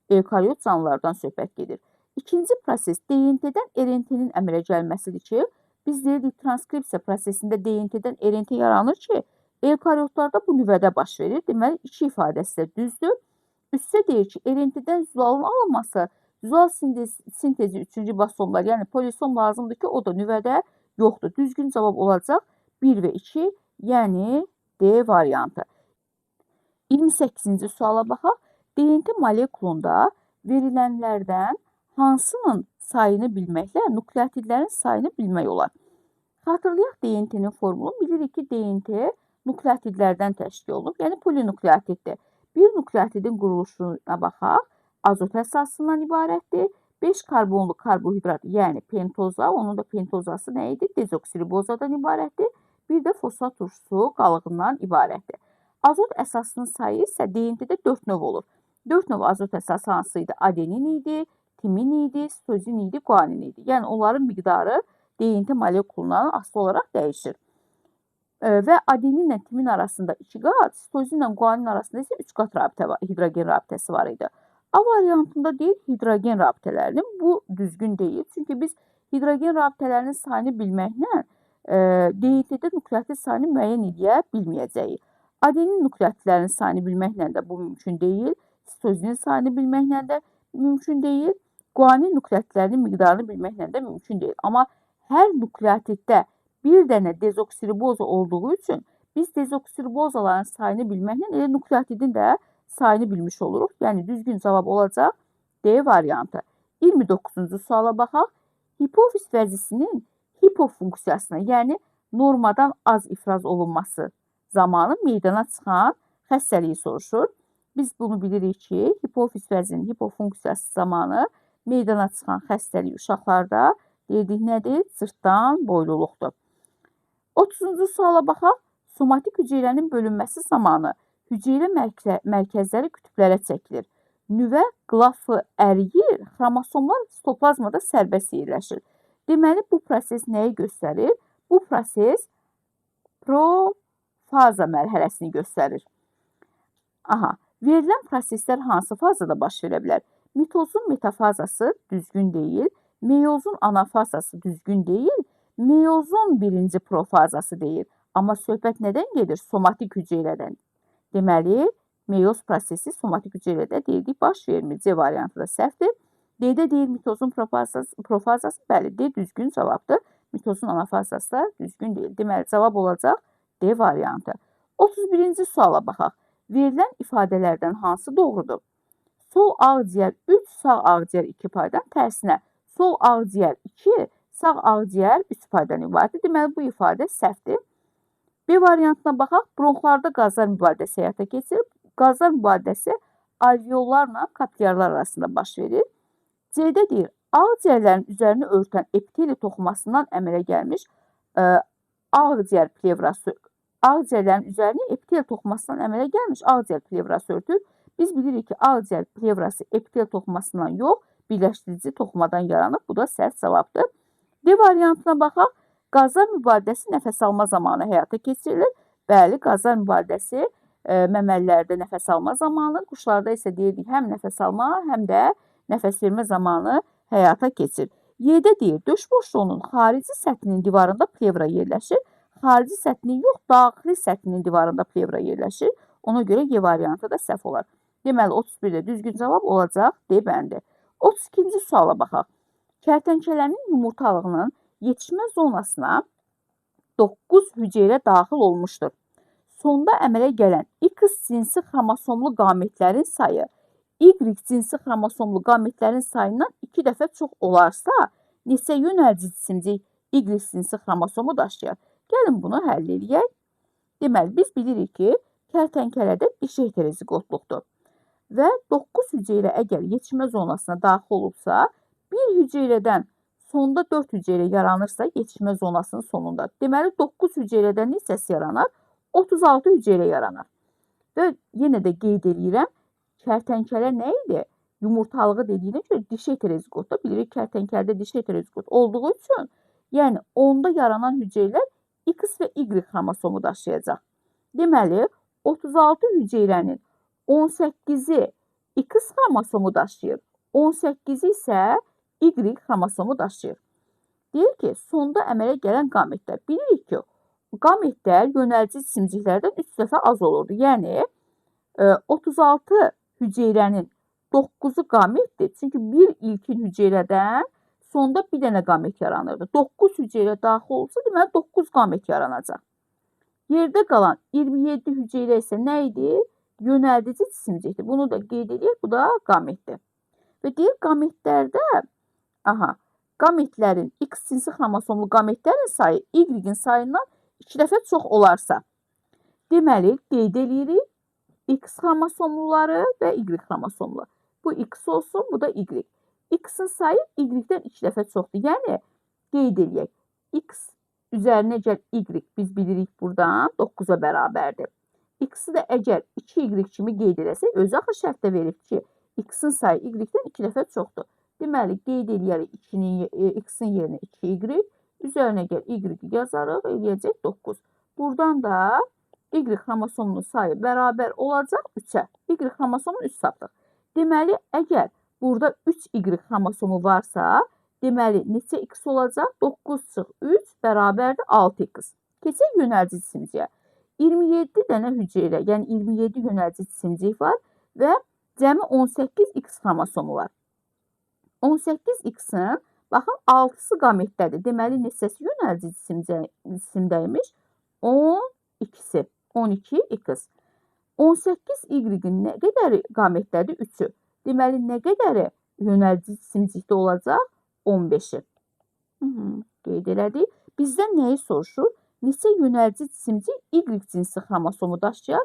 Eukariot canlılardan söhbət gedir. İkinci proses DNT-dən RNT-nin əmələ gəlməsidir ki, biz deyirik transkripsiya prosesində DNT-dən RNT yaranır ki, eukariotlarda bu nüvədə baş verir. Deməli, 2 ifadəsi də düzdür. Üstə deyir ki, RNT-dən zülalın alınması, zülal sintezi 3-cü basomlar, yəni polisom lazımdır ki, o da nüvədə yoxdur. Düzgün cavab olacaq 1 və 2, yəni D variantı. 28-ci suala baxaq. DNT molekulunda verilənlərdən hansının sayını bilməklə nukleotidlərin sayını bilmək olar? Xatırlayaq DNT-nin formulunu. Bilirik ki, DNT nukleotidlərdən təşkil olunub, yəni polinukleotiddir. Bir nukleotidin quruluşuna baxaq. Azot əsasından ibarətdir. 5 karbonlu karbohidrat, yəni pentoza, onun da pentozası nə idi? Dezoksiribozadan ibarətdir. Bir də fosfat turşusu qalığından ibarətdir. Azot əsasının sayı isə DNT-də 4 növ olur. 4 növ azot əsası hansı idi? Adenin idi, timin idi, sitozin idi, guanin idi. Yəni, onların miqdarı DNT molekulundan asılı olaraq dəyişir. Və adeninlə timin arasında 2 qat, sitozinlə guanin arasında isə 3 qat hidrogen rabitəsi var idi. A variantında deyil, hidrogen rabitələrinin bu düzgün deyil. Çünki biz hidrogen rabitələrinin sayını bilməklə DNT-də nukleotid sayını müəyyən edə bilməyəcəyik. Adenin nukleotidlərinin sayını bilməklə də bu mümkün deyil. Sitozinin sayını bilməklə də mümkün deyil. Guanin nukleotidlərinin miqdarını bilməklə də mümkün deyil. Amma hər nukleotiddə bir dənə dezoksiriboza olduğu üçün biz dezoksiribozaların sayını bilməklə elə nukleotidin də sayını bilmiş oluruq. Yəni, düzgün cavab olacaq D variantı. 29-cu suala baxaq. Hipofiz vəzisinin hipofunksiyasına, yəni normadan az ifraz olunması zamanı meydana çıxan xəstəliyi soruşur. Biz bunu bilirik ki, hipofiz vəzinin hipofunksiyası zamanı meydana çıxan xəstəlik uşaqlarda dedik nədir? Sırtdan boyluluqdur. 30-cu suala baxaq. Somatik hüceyrənin bölünməsi zamanı hüceyrə mərkəzləri kütüblərə çəkilir. Nüvə qlafı əriyir, xromosomlar sitoplazmada sərbəst yerləşir. Deməli, bu proses nəyi göstərir? Bu proses profaza mərhələsini göstərir. Aha, verilən proseslər hansı fazada baş verə bilər? Mitozun metafazası düzgün deyil, meyozun anafazası düzgün deyil, meyozun birinci profazası deyil. Amma söhbət nədən gedir? Somatik hüceyrədən. Deməli, meyoz prosesi somatik hüceyrədə deyilik baş vermir. C variantı da səhvdir. D-də deyil mitozun profazası, bəli, D düzgün cavabdır. Mitozun anafazası da düzgün deyil. Deməli, cavab olacaq D variantı. 31-ci suala baxaq. Verilən ifadələrdən hansı doğrudur? Sol ağciyər 3, sağ ağciyər 2 paydan tərsinə. Sol ağciyər 2, sağ ağciyər 3 paydan ibarətdir. Deməli, bu ifadə səhvdir. B variantına baxaq. Bronxlarda qazlar mübadiləsisi həyata keçirir. Qazlar mübadiləsisi alveollarla kapillyarlar arasında baş verir. C-də deyir, ağciyərlərin üzərini örtən epiteli toxumasından əmələ gəlmiş ağciyər plevrası, ağciyərlərin üzərini epitel toxumasından əmələ gəlmiş ağciyər plevrası örtür. Biz bilirik ki, ağciyər plevrası epitel toxumasından yox, birləşdirici toxumadan yaranır. Bu da səhv cavabdır. D variantına baxaq. Qazlar mübadiləsisi nəfəs alma zamanı həyata keçirilir. Bəli, qazlar mübadiləsisi məməlilərdə nəfəs alma zamanı, quşlarda isə deyirdik, həm nəfəs alma, həm də nəfəs vermə zamanı həyata keçir. Y-də deyir, döş boşluğunun xarici səthinin divarında plevra yerləşir. Xarici səthinin yox, daxili səthinin divarında plevra yerləşir. Ona görə Y variantı da səhv olar. Deməli, 31-də düzgün cavab olacaq D bəndi. 32-ci suala baxaq. Kərtənkələnin yumurtalığının yetişmə zonasına 9 hüceyrə daxil olmuşdur. Sonda əmələ gələn X cinsi xromosomlu qametlərin sayı Y cinsi xromosomlu qametlərin sayından 2 dəfə çox olarsa, neçə yönəldici simcik Y cinsi xromosomu daşıyır? Gəlin bunu həll edək. Deməli, biz bilirik ki, kərtənkələdə dişi heterozigotluqdur. Və 9 hüceyrə əgər yetişmə zonasına daxil olubsa, bir hüceyrədən sonda 4 hüceyrə yaranırsa, yetişmə zonasının sonunda. Deməli, 9 hüceyrədən neçəsi yaranar? 36 hüceyrə yaranar. Və yenə də qeyd edirəm, kərtənkələ nə idi? Yumurtalığı dediyinə görə dişi heterozigotda bilirik, kərtənkələdə dişi heterozigot olduğu üçün, yəni onda yaranan hüceyrələr X və Y xromosomu daşıyacaq. Deməli, 36 hüceyrənin 18-i X xromosomu daşıyır, 18-i isə Y xromosomu daşıyır. Deyir ki, sonda əmələ gələn qametlər. Bilirik ki, qametlər yönəldici simciklərdən 3 dəfə az olurdu. Yəni, 36 hüceyrənin 9-u qametdir. Çünki bir ilkin hüceyrədən sonda bir dənə qamet yaranırdı. 9 hüceyrə daxil olsa, deməli 9 qamet yaranacaq. Yerdə qalan 27 hüceyrə isə nə idi? Yönəldici simcikdir. Bunu da qeyd edək, bu da qametdir. Və deyir, qametlərdə, qametlərin, X cinsi xromosomlu qametlərin sayı Y-in sayından 2 dəfə çox olarsa, deməli, qeyd edirik X xromosomluları və Y xromosomlu. Bu X olsun, bu da Y. X-in sayı Y-dən 2 dəfə çoxdur. Yəni, qeyd edək, X üzərinə əgər Y, biz bilirik buradan 9-a bərabərdir. X-i də əgər 2Y kimi qeyd edəsək, özü axı şərtdə verib ki, X-in sayı Y-dən 2 dəfə çoxdur. Deməli, qeyd edərik X-in yerinə 2Y, üzərinə gəl Y-i yazarıq, eləyəcək 9. Buradan da Y xromosomunun sayı bərabər olacaq 3-ə. Y xromosomunun 3 tapdıq. Deməli, əgər burada 3Y xromosomu varsa, deməli, neçə X olacaq? 9 çıx 3 bərabərdir 6X. Keçək yönəldici simciyə. 27 dənə hüceyrə, yəni 27 yönəldici simcik var və cəmi 18X xromosomu var. 18X-in, baxın, 6-sı qametdədir. Deməli, neçəsi yönəldici simdəymiş? 12-si. 12X. 18Y-in nə qədəri qametdədir? 3-ü. Deməli, nə qədəri yönəldici simcikdə olacaq? 15-i. Qeyd elədik. Bizdən nəyi soruşur? Neçə yönəldici simcik Y cinsi xromosomu daşıyar?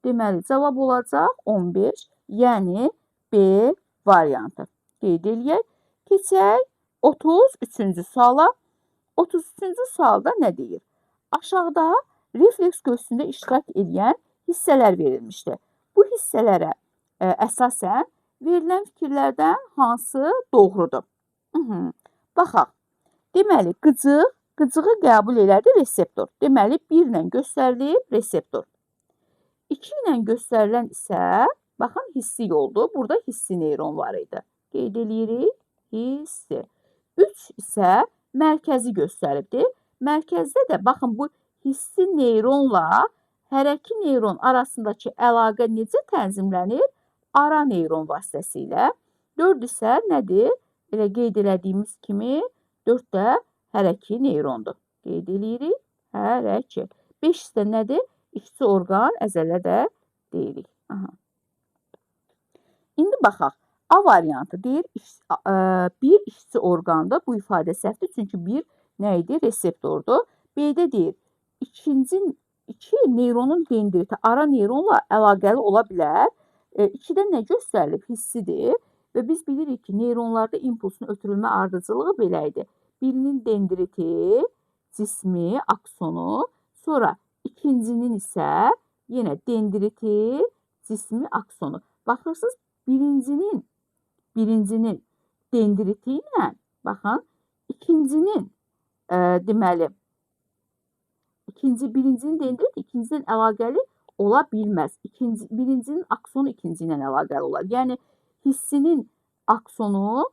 Deməli, cavab olacaq 15, yəni B variantı. Qeyd eləyək. Keçək 33-cü suala. 33-cü sualda nə deyir? Aşağıda refleks göstərində iştirak edən hissələr verilmişdir. Bu hissələrə əsasən verilən fikirlərdən hansı doğrudur? Baxaq. Deməli, qıcığı qəbul elədi reseptor. Deməli, 1 ilə göstərilib reseptor. 2 ilə göstərilən isə, baxın, hissi yoldur. Burada hissi neyron var idi. Qeyd eləyirik, hissi. 3 isə mərkəzi göstəribdir. Mərkəzdə də, baxın, bu hissi neyronla hərəki neyron arasındakı əlaqə necə tənzimlənir? Ara neyron vasitəsilə. 4 isə nədir? Elə qeyd elədiyimiz kimi 4 də hərəki neyrondur. Qeyd eləyirik, hərəki. 5 isə nədir? İşçi orqan əzələ də deyirik. Aha. İndi baxaq. A variantı deyir, bir işçi orqanda bu ifadə səhvdir. Çünki bir nə idi? Reseptordur. B-də deyir, iki neyronun dendriti ara neyronla əlaqəli ola bilər. 2-də nə göstərilib? Hissidir. Və biz bilirik ki, neyronlarda impulsun ötürülmə ardıcılığı belə idi. Birinin dendriti, cismi, aksonu, sonra ikincinin isə yenə dendriti, cismi, aksonu. Baxırsınız, birincinin dendriti ilə, baxın, ikincinin deməli, birincinin dendriti ikincinin əlaqəli ola bilməz. Birincinin aksonu ikinci ilə əlaqəli olar. Yəni, hissinin aksonu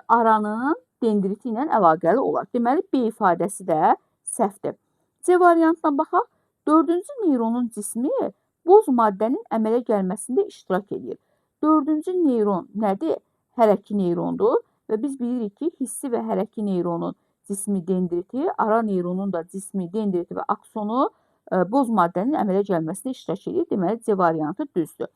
aranın dendriti ilə əlaqəli olar. Deməli, B ifadəsi də səhvdir. C variantına baxaq. 4-cü neyronun cismi boz maddənin əmələ gəlməsində iştirak edir. 4-cü neyron nədir? Hərəki neyrondur və biz bilirik ki, hissi və hərəki neyronun cismi dendriti, ara neyronun da cismi dendriti və aksonu boz maddənin əmələ gəlməsində iştirak edir. Deməli, C variantı düzdür.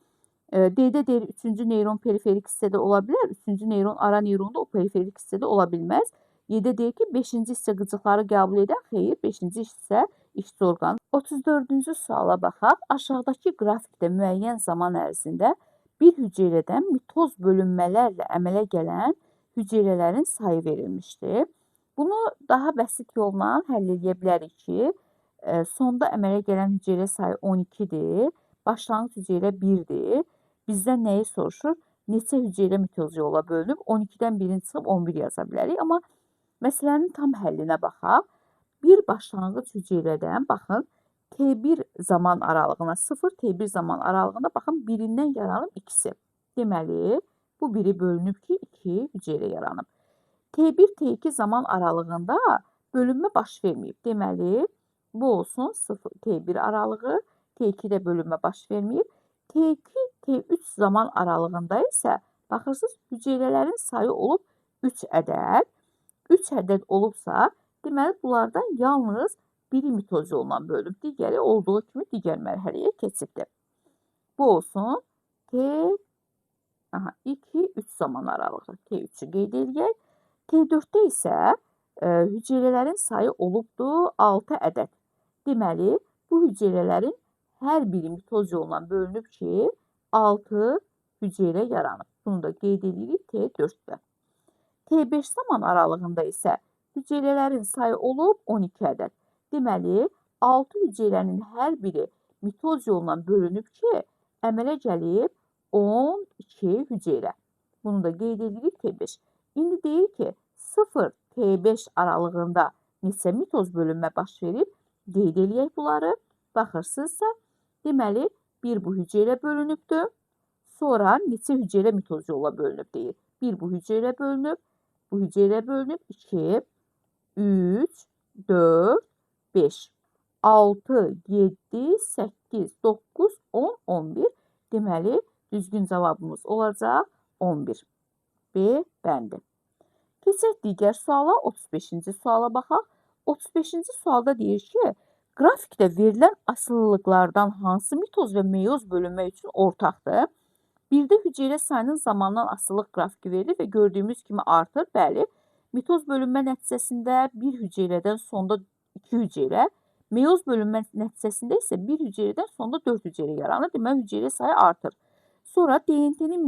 D-də deyir, 3-cü neyron periferik hissədə ola bilər, 3-cü neyron ara neyronda o periferik hissədə ola bilməz. Y-də deyir ki, 5-ci hissə qıcıqları qəbul edən, xeyr, 5-ci hissə işçi orqan. 34-cü suala baxaq. Aşağıdakı qrafikdə müəyyən zaman ərzində bir hüceyrədən mitoz bölünmələrlə əmələ gələn hüceyrələrin sayı verilmişdir. Bunu daha bəsit yolla həll edə bilərik ki, sonda əmələ gələn hüceyrə sayı 12-dir, başlanğıc hüceyrə 1-dir. Bizdən nəyi soruşur? Neçə hüceyrə mitoz yola bölünüb? 12-dən 1-in çıxıb 11 yaza bilərik. Amma məsələnin tam həllinə baxaq. Bir başlanğıc hüceyrədən, baxın, T1 zaman aralığına, 0 T1 zaman aralığında, baxın, birindən yaranıb ikisi. Deməli, bu biri bölünüb ki, 2 hüceyrə yaranıb. T1, T2 zaman aralığında bölünmə baş verməyib. Deməli, bu olsun 0 T1 aralığı, T2-də bölünmə baş verməyib. T2, T3 zaman aralığında isə, baxırsınız, hüceyrələrin sayı olub 3 ədəd. 3 ədəd olubsa, deməli, bunlardan yalnız biri mitoz yolla bölünüb, digəri olduğu kimi digər mərhələyə keçibdir. Bu olsun T2, 3 zaman aralığı. T3-ü qeyd edək. T4-də isə hüceyrələrin sayı olubdur 6 ədəd. Deməli, bu hüceyrələrin hər biri mitoz yolla bölünüb ki, 6 hüceyrə yaranıb. Bunu da qeyd edirik T4-də. T5 zaman aralığında isə hüceyrələrin sayı olub 12 ədəd. Deməli, 6 hüceyrənin hər biri mitoz yolla bölünüb ki, əmələ gəlib 12 hüceyrə. Bunu da qeyd edirik T5. İndi deyir ki, 0 T5 aralığında neçə mitoz bölünmə baş verib? Qeyd eləyək bunları. Baxırsınızsa, deməli, bir bu hüceyrə bölünübdür. Sonra neçə hüceyrə mitoz yolla bölünüb deyir. Bir bu hüceyrə bölünüb, bu hüceyrə bölünüb 2, 3, 4, 5, 6, 7, 8, 9, 10, 11. Deməli, düzgün cavabımız olacaq 11. B bəndi. Keçək digər suala, 35-ci suala baxaq. 35-ci sualda deyir ki, qrafikdə verilən asılılıqlardan hansı mitoz və meyoz bölünmə üçün ortaqdır? Birdə hüceyrə sayının zamandan asılılıq qrafiki verilir və gördüyümüz kimi artır. Bəli, mitoz bölünmə nəticəsində bir hüceyrədən sonda 2 hüceyrə, meyoz bölünmə nəticəsində isə bir hüceyrədən sonda 4 hüceyrə yaranır. Deməli, hüceyrə sayı artır. Sonra DNT-nin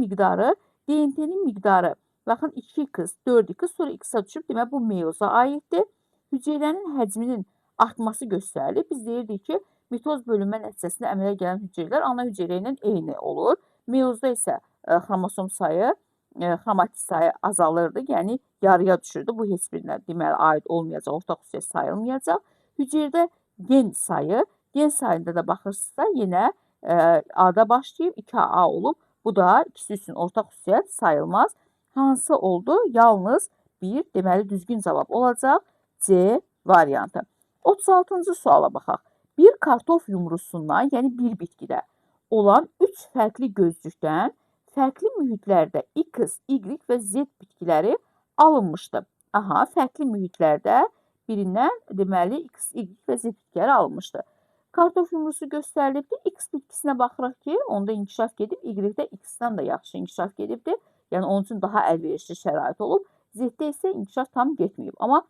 miqdarı, baxın 2x, 4x, sonra x-a düşüb, deməli, bu meyoza aiddir. Hüceyrənin həcminin artması göstərilir. Biz deyirdik ki, mitoz bölünmə nəticəsində əmələ gələn hüceyrələr ana hüceyrə ilə eyni olur. Meyozda isə xromosom sayı, xromatit sayı azalırdı, yəni yarıya düşürdü. Bu heç birinə deməli aid olmayacaq, ortaq xüsusiyyət sayılmayacaq. Hüceyrədə gen sayında da baxırsınızsa yenə A-da başlayıb 2A olub. Bu da ikisi üçün ortaq xüsusiyyət sayılmaz. Hansı oldu? Yalnız bir, deməli düzgün cavab olacaq C variantı. 36-cı suala baxaq. Bir kartof yumrusundan, yəni bir bitkidə olan 3 fərqli gözcükdən fərqli mühitlərdə X, Y və Z bitkiləri alınmışdı. Fərqli mühitlərdə birindən deməli X, Y və Z bitkiləri alınmışdı. Kartof yumrusu göstərilibdir. X bitkisinə baxırıq ki, onda inkişaf gedib, Y-də X-dən də yaxşı inkişaf gedibdir. Yəni onun üçün daha əlverişli şərait olub. Z-də isə inkişaf tam getməyib. Amma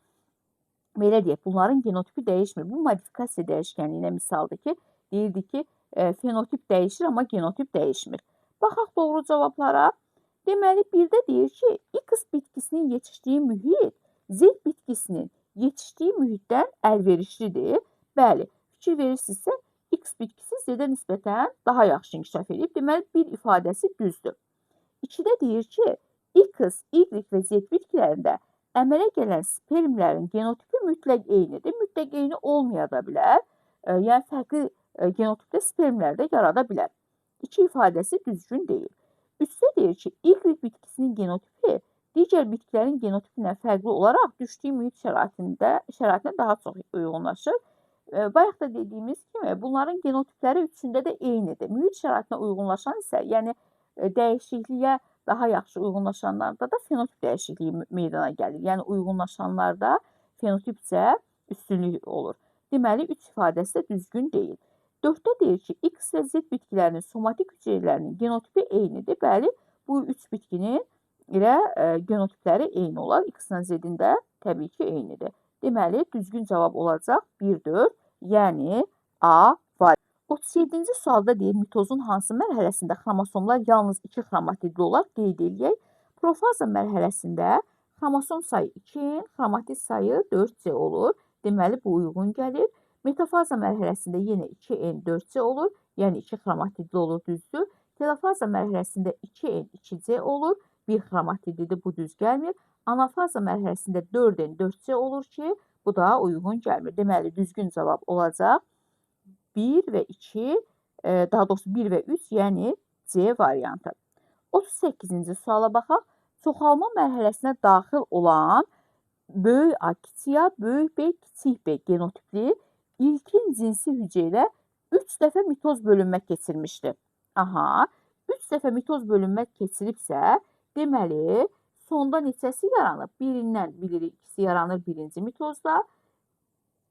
belə deyək, bunların genotipi dəyişmir. Bu modifikasiya dəyişkənliyinə misaldır ki, deyildi ki, fenotip dəyişir, amma genotip dəyişmir. Baxaq doğru cavablara. Deməli, birdə deyir ki, X bitkisinin yetişdiyi mühit Z bitkisinin yetişdiyi mühitdən əlverişlidir. Bəli, fikir verirsinizsə, X bitkisi Z-də nisbətən daha yaxşı inkişaf edib. Deməli, bir ifadəsi düzdür. 2-də deyir ki, X, Y və Z bitkilərində əmələ gələn spermlərin genotipi mütləq eynidir. Mütləq eyni olmaya da bilər. Yəni, fərqli genotipdə spermlər də yarada bilər. 2 ifadəsi düzgün deyil. 3-də deyir ki, Y bitkisinin genotipi digər bitkilərin genotipindən fərqli olaraq düşdüyü mühit şəraitinə daha çox uyğunlaşır. Bayaq da dediyimiz kimi, bunların genotipləri üçündə də eynidir. Mühit şəraitinə uyğunlaşan isə, yəni dəyişikliyə daha yaxşı uyğunlaşanlarda da fenotip dəyişikliyi meydana gəlir. Yəni, uyğunlaşanlarda fenotipcə üstünlük olur. Deməli, 3 ifadəsi də düzgün deyil. 4-də deyir ki, X və Z bitkilərinin somatik hüceyrələrinin genotipi eynidir. Bəli, bu 3 bitkinin ilə genotipləri eyni olar. X-lə Z-in də təbii ki, eynidir. Deməli, düzgün cavab olacaq 1-4, yəni A variantı. 37-ci sualda deyir, mitozun hansı mərhələsində xromosomlar yalnız 2 xromatidli olar? Qeyd edək. Profaza mərhələsində xromosom sayı 2, xromatid sayı 4C olur. Deməli, bu uyğun gəlir. Metafaza mərhələsində yenə 2N 4C olur, yəni 2 xromatidli olur, düzdür. Telofaza mərhələsində 2N 2C olur, 1 xromatidlidir, bu düz gəlmir. Anafaza mərhələsində 4N 4C olur ki, bu da uyğun gəlmir. Deməli, düzgün cavab olacaq 1 və 2, daha doğrusu 1 və 3, yəni C variantı. 38-ci suala baxaq. Çoxalma mərhələsinə daxil olan böyük A, kiçik A, böyük B, kiçik B genotipli ilkin cinsi hüceyrə 3 dəfə mitoz bölünmə keçirmişdir. Aha, 3 dəfə mitoz bölünmə keçiribsə, deməli, sonda neçəsi yaranır? Birindən bilirik, ikisi yaranır birinci mitozda,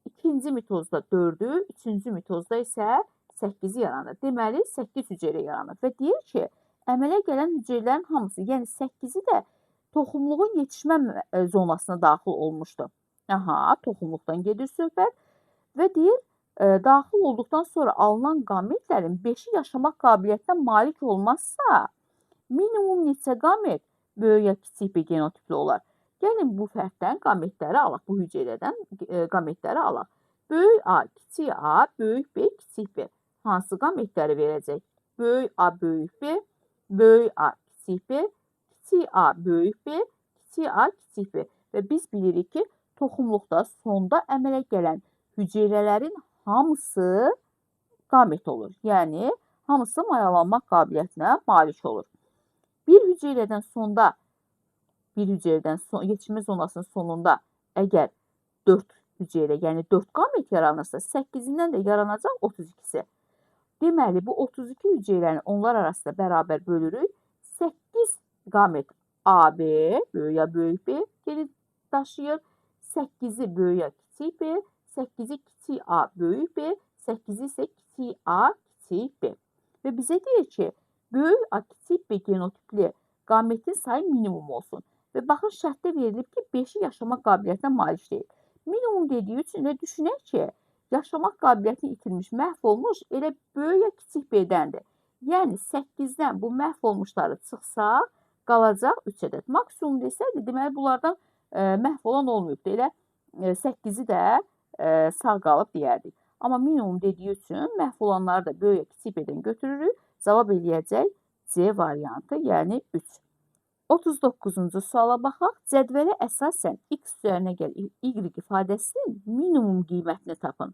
ikinci mitozda 4-ü, üçüncü mitozda isə 8-i yaranır. Deməli, 8 hüceyrə yaranır və deyir ki, əmələ gələn hüceyrələrin hamısı, yəni 8-i də toxumluğun yetişmə zonasına daxil olmuşdur. Aha, toxumluqdan gedir söhbət və deyir, daxil olduqdan sonra alınan qametlərin 5-i yaşamaq qabiliyyətinə malik olmazsa, minimum neçə qamet böyük ya kiçik bir genotipli olar? Gəlin, bu fərddən qametləri alaq, bu hüceyrədən qametləri alaq. Böyük A, kiçik A, böyük B, kiçik B. Hansı qametləri verəcək? Böyük A, böyük B, böyük A, kiçik B, kiçik A, böyük B, kiçik A, kiçik B. Və biz bilirik ki, toxumluqda sonda əmələ gələn hüceyrələrin hamısı qamet olur. Yəni, hamısı mayalanmaq qabiliyyətinə malik olur. Bir hüceyrədən sonda, yetişmə zonasının sonunda əgər 4 hüceyrə, yəni 4 qamet yaranırsa, 8-indən də yaranacaq 32-si. Deməli, bu 32 hüceyrəni onlar arasında bərabər bölürük. 8 qamet AB, böyük ya böyük B geri daşıyır. 8-i böyük ya kiçik B, 8-i kiçik A, böyük B, 8-i isə kiçik A, kiçik B. Və bizə deyir ki, böyük A, kiçik B genotipli qametin sayı minimum olsun. Və baxın, şərtdə verilib ki, 5-i yaşamaq qabiliyyətinə malik deyil. Minimum dediyi üçün də düşünək ki, yaşamaq qabiliyyətini itirmiş, məhv olmuş elə böyük ya kiçik B-dəndir. Yəni, 8-dən bu məhv olmuşları çıxsa, qalacaq 3 ədəd. Maksimum desəydi, deməli, bunlardan məhv olan olmayıbdır. Elə 8-i də sağ qalıb deyərdik. Amma minimum dediyi üçün məhv olanları da böyük ya kiçik B-dən götürürük. Cavab eləyəcək C variantı, yəni 3. 39-cu suala baxaq. Cədvələ əsasən X üzərinə gəl Y ifadəsinin minimum qiymətini tapın.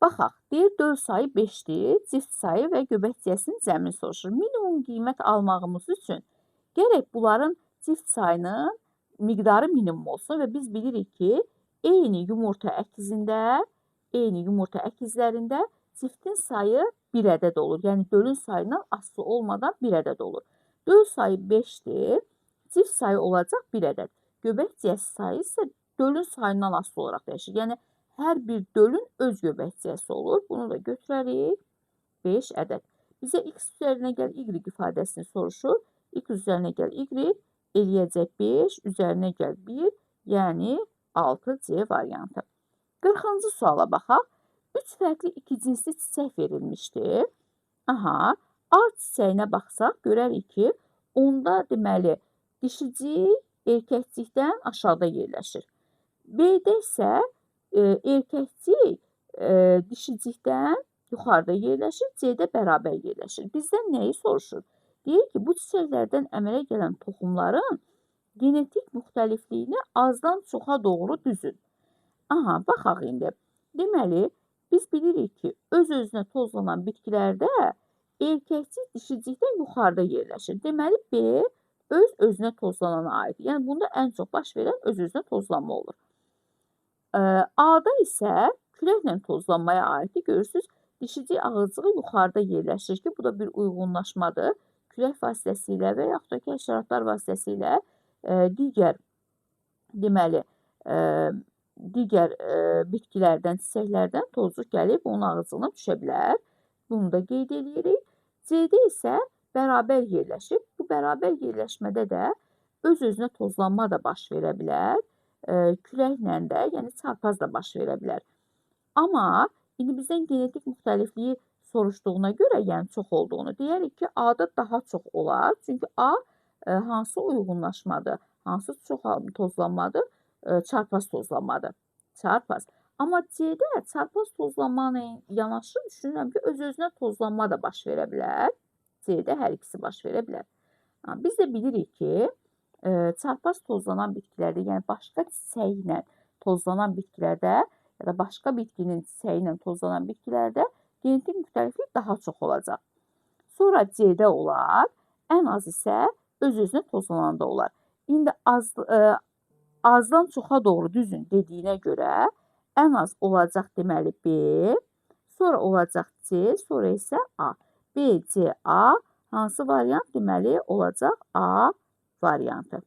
Baxaq, deyir, döl sayı 5-dir, cift sayı və göbək ciyəsinin cəmini soruşur. Minimum qiymət almağımız üçün gərək bunların cift sayının miqdarı minimum olsun və biz bilirik ki, eyni yumurta əkizlərində ciftin sayı 1 ədəd olur. Yəni, dölün sayından asılı olmadan 1 ədəd olur. Döl sayı 5-dir, cift sayı olacaq 1 ədəd. Göbək ciyəsi sayı isə dölün sayından asılı olaraq dəyişir. Yəni, hər bir dölün öz göbəkçəsi olur. Bunu da götürərik. 5 ədəd. Bizə x üzərinə gəl y ifadəsini soruşur. X üzərinə gəl y eləyəcək 5, üzərinə gəl 1, yəni 6C variantı. 40-cı suala baxaq. 3 fərqli iki cinsli çiçək verilmişdir. Aha, A çiçəyinə baxsaq, görərik ki, onda deməli dişicik erkəkcikdən aşağıda yerləşir. B-də isə erkəkcik dişicikdən yuxarıda yerləşir, C-də bərabər yerləşir. Bizdən nəyi soruşur? Deyir ki, bu çiçəklərdən əmələ gələn toxumların genetik müxtəlifliyini azdan çoxa doğru düzün. Aha, baxaq indi. Deməli, biz bilirik ki, öz-özünə tozlanan bitkilərdə erkəkcik dişicikdən yuxarıda yerləşir. Deməli, B öz-özünə tozlanana aid. Yəni, bunda ən çox baş verən öz-özünə tozlanma olur. A-da isə küləklə tozlanmaya aiddir. Görürsünüz, dişicik ağızcığı yuxarıda yerləşir ki, bu da bir uyğunlaşmadır. Külək vasitəsilə və yaxud da ki, həşəratlar vasitəsilə digər, deməli, digər bitkilərdən, çiçəklərdən tozluq gəlib onun ağızcığına düşə bilər. Bunu da qeyd edirik. C-də isə bərabər yerləşib. Bu bərabər yerləşmədə də öz-özünə tozlanma da baş verə bilər. Küləklə də, yəni çarpaz da baş verə bilər. Amma indi bizdən genetik müxtəlifliyi soruşduğuna görə, yəni çox olduğunu deyərik ki, A-da daha çox olar. Çünki A hansı uyğunlaşmadır, hansı çox tozlanmadır? Çarpaz tozlanmadır. Çarpaz. Amma C-də çarpaz tozlanma ilə yanaşı düşünürəm ki, öz-özünə tozlanma da baş verə bilər. C-də hər ikisi baş verə bilər. Biz də bilirik ki, çarpaz tozlanan bitkilərdə, yəni başqa çiçəklə tozlanan bitkilərdə ya da başqa bitkinin çiçəyi ilə tozlanan bitkilərdə genetik müxtəliflik daha çox olacaq. Sonra C-də olar, ən az isə öz-özünə tozlananda olar. İndi azdan çoxa doğru düzün dediyinə görə ən az olacaq deməli B, sonra olacaq C, sonra isə A. B, C, A hansı variant deməli olacaq? A variantı.